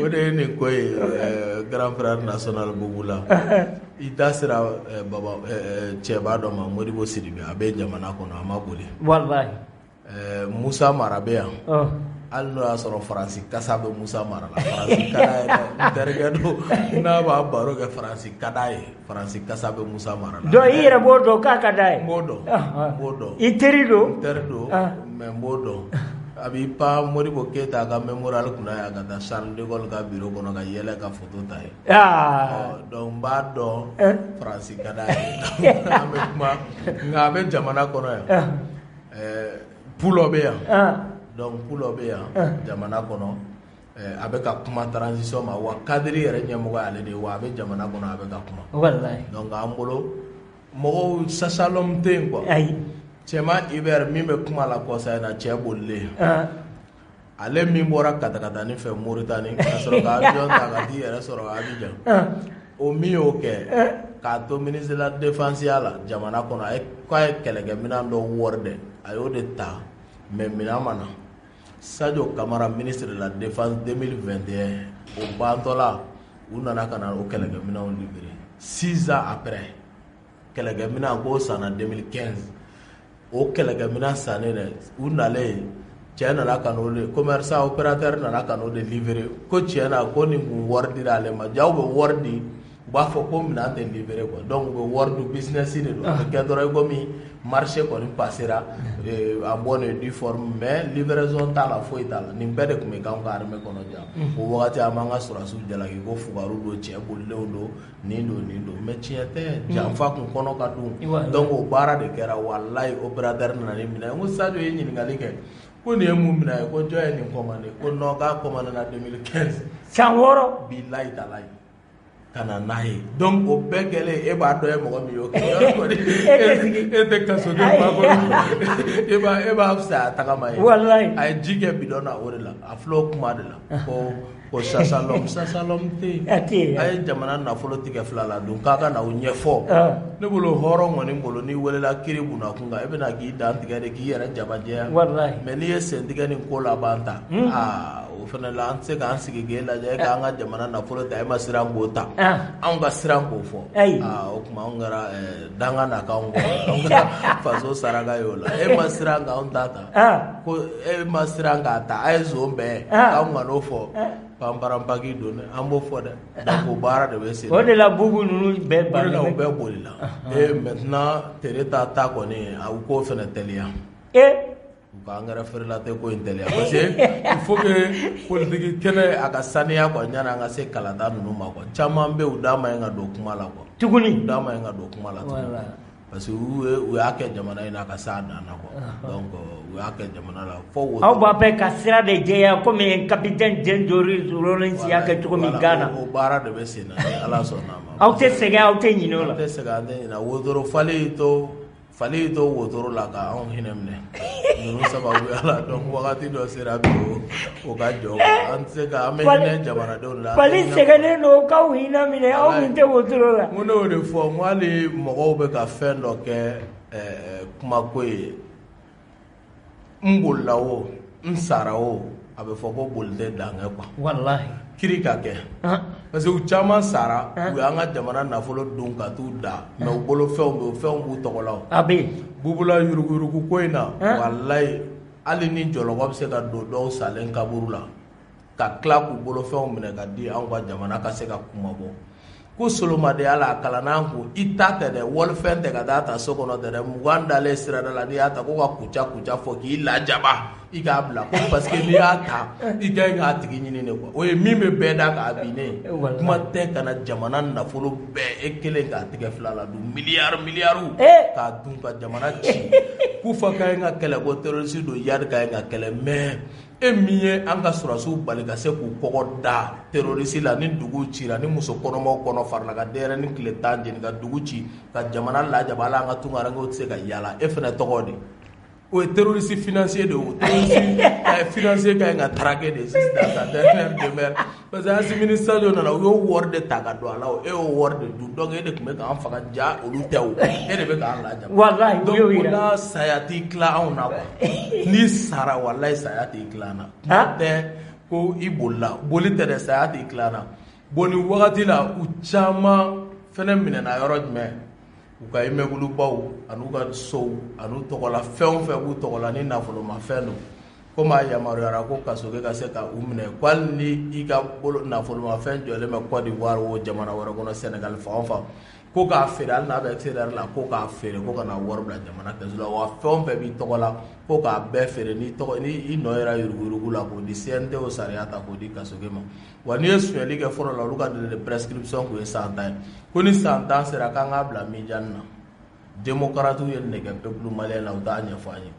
[SPEAKER 2] o de ye nin ko ye grand frère national Boubou la i da sera cɛba dɔ ma Modibo Sidibe a bɛ jamana kɔnɔ a ma boli
[SPEAKER 1] wallahi
[SPEAKER 2] Musa Mara bɛ yan hali n'o y'a sɔrɔ Faransi kasa bɛ Musa Mara la Faransi ka d'a ye dɛ n terikɛ don n'a b'a baro kɛ Faransi ka d'a ye Faransi kasa bɛ Musa Mara la
[SPEAKER 1] donc i yɛrɛ b'o dɔn k'a ka d'a ye
[SPEAKER 2] n b'o dɔn
[SPEAKER 1] i teri don
[SPEAKER 2] n teri don mais n b'o dɔn a b'i pan Modibo Keyita ka mémorial kunna yan ka taa Charles de Gaulle ka bureau kɔnɔ ka yɛlɛ ka photo ta ye donc n b'a dɔn Faransi ka d'a ye an bɛ kuma nka a bɛ jamana kɔnɔ yan Pulo bɛ yan donc Pulo bɛ yan jamana kɔnɔ a bɛ ka kuma transition ma wa cadre yɛrɛ ɲɛmɔgɔ y'ale de ye wa a bɛ jamana kɔnɔ a bɛ ka kuma
[SPEAKER 1] wallahi
[SPEAKER 2] donc an bolo mɔgɔw sasa l'homme tɛ yen quoi cɛman Iber min bɛ kuma la kɔsa in na cɛ bolilen ale min bɔra katakatani fɛ Mauritanie ka sɔrɔ ka avion ta ka t'i yɛrɛ sɔrɔ Abidjan o min y'o kɛ k'a to ministre de la défense la jamana kɔnɔ k'a ye kɛlɛkɛminɛn dɔ wɔri dɛ a y'o de ta mais minɛn ma na Sadio Kamara ministre de la défense 2021 o bantɔla u nana ka na o kɛlɛkɛminɛnw libéré 6 ans après kɛlɛkɛminɛn k'o sanna 2015 o kɛlɛkɛminɛn sannen dɛ u nalen cɛ nana ka n'o de commerçant opérateur nana ka n'o de livrer ko tiɲɛ na ko nin kun wari dira ale ma ja u bɛ wari di u b'a fɔ ko minɛn tɛ livrer quoi donc u bɛ wari du business de don a bɛ kɛ dɔrɔn komi marché kɔni passera en bonne et due forme mais livraison t'a la foyi t'a la nin bɛɛ de tun bɛ k'anw ka armée kɔnɔ ja o wagati an b'an ka sɔrɔdasiw jalaki ko fugaru don cɛ bolilenw don nin don mais tiɲɛ tɛ janfa kun kɔnɔ ka dun donc o baara de kɛra walayi opérateur nana ni minɛn n ko Sadio ye ɲininkali kɛ ko nin ye mun minɛ ye ko jɔn ye nin commandé ko non k'a commandé na 2015
[SPEAKER 1] san 6
[SPEAKER 2] bilayi talayi ka na n'a ye donc o bɛɛ kɛlen e b'a dɔn ye mɔgɔ min y'o kɛ yɔrɔ kɔni e tɛ kasoden ma kɔnɔ e b'a fisaya tagama ye
[SPEAKER 1] wallahi
[SPEAKER 2] a ye ji kɛ bidɔn na o de la a filɛ o kuma de la ko sasa l'homme tɛ yen a ye jamana nafolo tigɛ fila la don k'a ka na o ɲɛfɔ ne bolo hɔrɔn kɔni bolo n'i welela kiri bunna kun kan e bɛna k'i dan tigɛ de k'i yɛrɛ jabajɛya mais n'i ye sen tigɛ ni ko laban ta o fana la an tɛ se k'an sigi k'e lajɛ e k'an ka jamana nafolo ta e ma siran k'o ta anw ka siran k'o fɔ o tuma anw kɛra danga na k'anw kɔ anw ka faso saraka y'o la e ma siran k'anw ta ko e ma siran k'a ta a ye zon bɛɛ k'anw ka n'o fɔ panparanpaki don an b'o fɔ dɛ donc o baara de bɛ sen
[SPEAKER 1] o de la Boubou ninnu bɛɛ
[SPEAKER 2] balila o bɛɛ bolila maintenant tere ta kɔni a k'o fana teliya k'an kɛra feerela tɛ ko in teliya parce que il faut que politique kɛnɛ a ka saniya quoi yanni an ka se kalata ninnu ma quoi caman bɛ u da ma yen ka don kuma la quoi
[SPEAKER 1] tuguni
[SPEAKER 2] u da ma yen ka don kuma la tuguni parce que u y'a kɛ jamana in na ka s'a dan na quoi donc u y'a kɛ jamana la fo
[SPEAKER 1] aw b'a fɛ ka sira de jɛya komi capitaine James Lawrence y'a kɛ cogo min Ghana
[SPEAKER 2] o baara de bɛ sen na ni Ala sɔnna ma
[SPEAKER 1] aw tɛ sɛgɛn aw tɛ ɲinɛ o la
[SPEAKER 2] aw tɛ sɛgɛn an tɛ ɲinɛ wotoro fali y'i to wotoro la ka anw hinɛ minɛ ninnu sababuya la donc wagati dɔ sera bi o ka jɔ an tɛ se ka an bɛ hinɛ jamanadenw la
[SPEAKER 1] fali sɛgɛnnen don k'aw hinɛ minɛ aw min tɛ wotoro la
[SPEAKER 2] n ko ne y'o de fɔ n ko hali mɔgɔw bɛ ka fɛn dɔ kɛ kumako ye n bolila o n sara o a bɛ fɔ ko boli tɛ dankɛ quoi
[SPEAKER 1] wallahi
[SPEAKER 2] kiri ka kɛ parce que u caman sara u y'an ka jamana nafolo dun ka t'u da mais u bolo fɛnw b'u tɔgɔ la
[SPEAKER 1] a bɛ
[SPEAKER 2] bubula yuruguyurugu ko in na walayi hali ni jɔlɔkɔ bɛ se ka don dɔw salen kaburu la ka tila k'u bolo fɛnw minɛ ka di anw ka jamana ka se ka kuma bɔ ko solomadenya la a kalanna ko i ta tɛ dɛ walifɛn tɛ ka taa ta so kɔnɔ tɛ dɛ mugan dalen sirada la n'i y'a ta ko ka kuca fɔ k'i lajaba i k'a bila ko parce que n'i y'a ta i ka ɲi k'a tigi ɲini de quoi o ye min bɛ bɛɛ da k'a binnen kuma tɛ ka na jamana nafolo bɛɛ e kelen k'a tigɛ fila la dun miliyariw k'a dun ka jamana ci k'u fa ka ɲi ka kɛlɛ ko terroriste don yari ka ɲi ka kɛlɛ mais e min ye an ka sɔrɔsiw bali ka se k'u kɔgɔ da terroriste la ni dugu cira ni muso kɔnɔmaw kɔnɔ farila ka denyɛrɛni ni tile 10 jeni ka dugu ci ka jamana lajaba ala an ka tungarankew tɛ se ka yala e fana tɔgɔ de o ye terroriste financier de o terroriste financier ka ɲi ka traquer de sisan sa dernière demeure parce que Asimi Sadio nana u y'o wari de ta ka don a la o e y'o wari de dun donc e de tun bɛ k'an faga ja olu tɛ o e de bɛ k'an lajaba
[SPEAKER 1] walayi
[SPEAKER 2] donc o la saya t'i tila anw na quoi n'i sara walayi saya t'i tila an na tɛ ko i bolila boli tɛ dɛ saya t'i tila an na bon nin wagati la u caman fɛnɛ minɛna yɔrɔ jumɛn u ka immeuble baw an'u ka sow an'u tɔgɔla fɛn b'u tɔgɔla ni nafolomafɛn don komi a yamaruyara ko kasoge ka se ka u minɛ ko hali ni i ka nafolomafɛn jɔlen bɛ Côte d'Ivoire o jamana wɛrɛ kɔnɔ Sénégal fan o fan ko k'a feere hali n'a bɛ extérieur la ko k'a feere ko ka na wari bila jamana kɛsu la wa fɛn bɛɛ b'i tɔgɔ la ko k'a bɛɛ feere ni i nɔ yɛrɛ yuruguyurugu la k'o di CNT o sariya ta k'o di kasoge ma wa n'i ye suɲɛli kɛ fɔlɔ la olu ka délai de prescription kun ye san 10 ko ni san 10 sera k'an k'a bila Minjani na démocrates ye nɛgɛ peuple malien la u t'a ɲɛfɔ an ye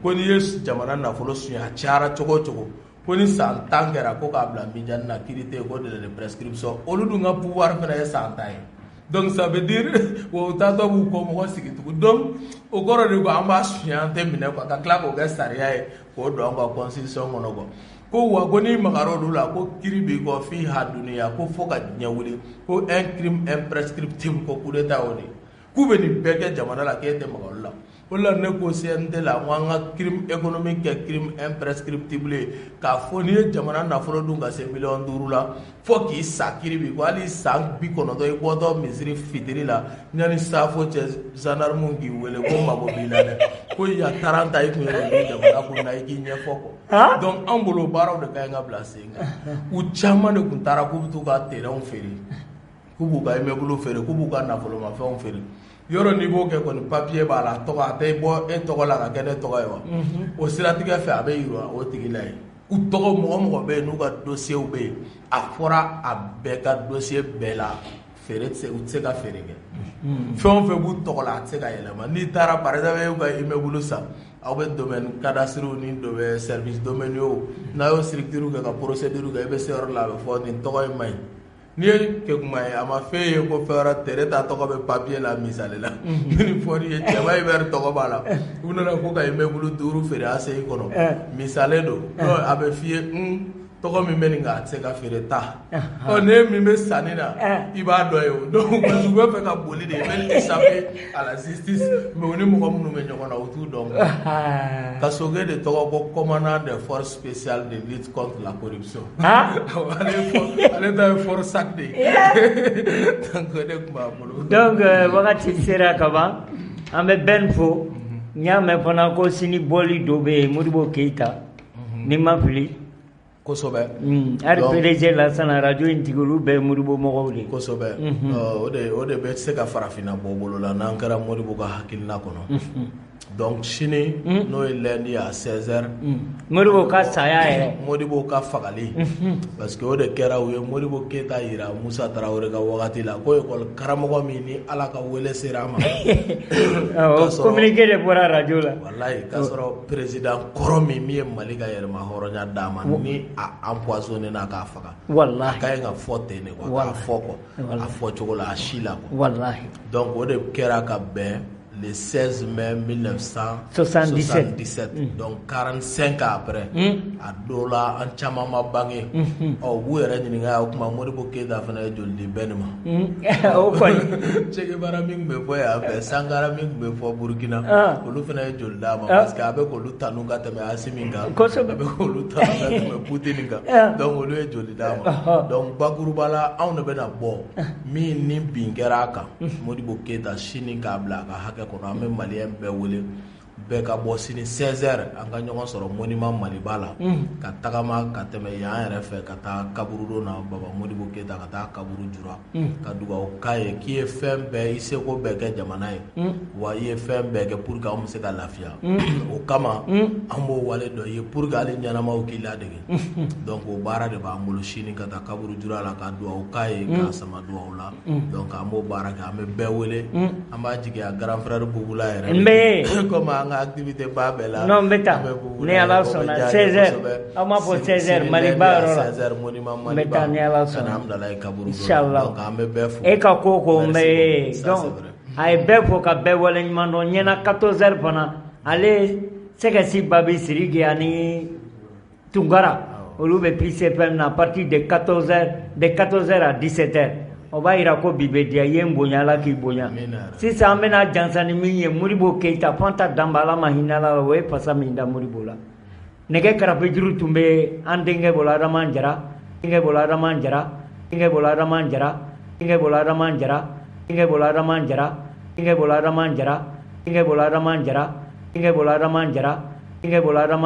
[SPEAKER 2] ko n'i ye jamana nafolo suɲɛ a cayara cogo o cogo ko ni san 10 kɛra ko k'a bila Minjani na kiiri tɛ yen ko délai de prescription olu dun ka pouvoir fana ye san 10 ye donc ça veut dire o taatɔ b'u kɔ mɔgɔ sigi tugun donc o kɔrɔ de ko an b'a suɲɛ an tɛ minɛ quoi ka tila k'o kɛ sariya ye k'o don an ka constitution kɔnɔ quoi ko wa ko n'i magara olu la ko kiiri b'i kɔ f'i ha duniya ko fo ka diɲɛ wuli ko un crime imprescriptible ko coup d'état o de k'u bɛ nin bɛɛ kɛ jamana la k'e tɛ maga olu la o la ne ko CNT la n ko an ka crime économique kɛ crime imprescriptible ye k'a fɔ n'i ye jamana nafolo dun ka se 5 millions la fo k'i sa kiiri bi ko hali san 90 i bɔtɔ misiri fitiri la yanni safo cɛ gendarme k'i wele ko mago b'i la dɛ ko ya 30 i tun ye nin jamana kun na i k'i ɲɛfɔ kɔ donc an bolo baaraw de ka ɲi ka bila sen kan u caman de tun taara k'u bɛ t'u ka terrainw feere k'u b'u ka immeuble feere k'u b'u ka nafolomafɛnw feere yɔrɔ n'i b'o kɛ kɔni papier b'a la tɔgɔ a tɛ bɔ e tɔgɔ la ka kɛ ne tɔgɔ ye wa o siratigɛ fɛ a bɛ yiriwa o tigi la yen u tɔgɔ mɔgɔ bɛ yen n'u ka dossier bɛ yen a fɔra a bɛɛ ka dossier bɛɛ la feere u tɛ se ka feere kɛ fɛn o fɛn b'u tɔgɔ la a tɛ se ka yɛlɛma n'i taara par exemple e y'u ka immeuble san aw bɛ domaine cadastre ni dɔ bɛ service domaine o n'a y'o structure kɛ ka procédure kɛ e bɛ se yɔrɔ la a bɛ fɔ nin tɔgɔ in man ɲi n'i ye kɛkuma ye a ma fɛn ye ko fɛn wɛrɛ tere ta tɔgɔ bɛ papier la misali la ni fɔri ye cɛba Ibɛri tɔgɔ b'a la u nana ko ka immeuble 5 feere ACI kɔnɔ misalen don a bɛ f'i ye tɔgɔ min bɛ nin kan a tɛ se ka feere ta ne min bɛ sanni na i b'a dɔn ye o donc u bɛ fɛ ka boli de i bɛ échapper à la justice mais u ni mɔgɔ minnu bɛ ɲɔgɔn na u t'u dɔn Kasoge de tɔgɔ ko commandant des forces spéciales de lutte contre la corruption ale ta ye force sac de ye donc o de tun b'a bolo
[SPEAKER 1] donc wagati sera ka ban an bɛ Ben fo n y'a mɛn fana ko sini bɔli dɔ bɛ yen Modibo Keyita ni ma fili
[SPEAKER 2] kosɛbɛ
[SPEAKER 1] ari PDG la sana radio in tigi olu bɛɛ Modibo mɔgɔw de
[SPEAKER 2] kosɛbɛ o de bɛ se ka farafinna bɔ bolo la n'an kɛra Modibo ka hakilina kɔnɔ donc sini n'o ye lundi à 16h
[SPEAKER 1] Modibo ka saya yɛrɛ
[SPEAKER 2] Modibo ka fagali parce que o de kɛra u ye Modibo Keyita yira Musa Tarawele ka wagati la ko école karamɔgɔ min ni Ala ka wele sera a ma
[SPEAKER 1] communiqué de bɔra radio la
[SPEAKER 2] wallahi k'a sɔrɔ président kɔrɔ min ye Mali ka yɛrɛma hɔrɔnya d'a ma ni a empoisonné n'a k'a faga
[SPEAKER 1] wallahi
[SPEAKER 2] a ka ɲi ka fɔ ten de quoi k'a fɔ quoi a fɔ cogo la a si la quoi
[SPEAKER 1] wallahi
[SPEAKER 2] donc o de kɛra ka bɛn le 16 mai 1977. Donc 45 ans après, à Dola, en Chamama Bangé, au Wouere Ninga, au Mamoribo Keda Fana Joli Benema. Che Guevara Ming me voit avec Sangara Ming me for Burkina, Olufana Joldama, parce qu'avec Olutanuka Tame Asiminga, avec Olutanuka Tame Putininga, donc Olu Jolidama. Donc Bagurubala, on ne peut pas boire. Mi Nimbingeraka, Moribo Keda, Shininga Black, Haka Koname Malien Bewile. Bɛɛ ka bɔ sini 16h an ka ɲɔgɔn sɔrɔ monument Maliba la ka tagama ka tɛmɛ yan yɛrɛ fɛ ka taa kaburu na Baba Modibo Keyita ka taa kaburu jura ka dugawu k'a ye k'i ye fɛn bɛɛ i seko bɛɛ kɛ jamana ye wa i ye fɛn bɛɛ kɛ pour que an bɛ se ka lafiya o kama an b'o wale dɔ ye pour que hali ɲɛnamaw k'i ladege donc o baara de b'an bolo sini ka taa kaburu jura la ka dugawu k'a ye k'a sama dugawu la donc an b'o baara kɛ an bɛ bɛɛ wele an b'a jigiya grand frère Bugula yɛrɛ comme an ka activité ba bɛɛ la
[SPEAKER 1] non n bɛ taa ni Ala sɔnna 16h aw m'a fɔ 16h Maliba yɔrɔ la
[SPEAKER 2] 16h monument
[SPEAKER 1] n bɛ
[SPEAKER 2] Maliba
[SPEAKER 1] taa ni Ala sɔnna
[SPEAKER 2] alhamdulilayi kaburu
[SPEAKER 1] inchallah
[SPEAKER 2] donc an bɛ bɛɛ fo
[SPEAKER 1] e ka ko ko n bɛ
[SPEAKER 2] ça
[SPEAKER 1] donc
[SPEAKER 2] c'est vrai
[SPEAKER 1] a ye bɛɛ fo ka bɛɛ waleɲuman dɔn ɲɛna 14h fana ale Sɛgɛsi Babi Sidiki ani Tunkara olu bɛ Plus FM na à partir de 14h à 17h o b'a jira ko bi bɛ diya i ye n bonya Ala k'i bonya sisan an bɛna jansa ni min ye Modibo Keyita Fanta Danba Ala ma hinɛ a la o ye fasa min da Modibo la nɛgɛ karafe juru tun bɛ an denkɛ Bolo Adama Jara denkɛ Bolo Adama Jara denkɛ Bolo Adama Jara denkɛ Bolo Adama Jara denkɛ Bolo Adama Jara denkɛ Bolo Adama Jara denkɛ Bolo Adama Jara denkɛ Bolo Adama Jara denkɛ Bolo Adama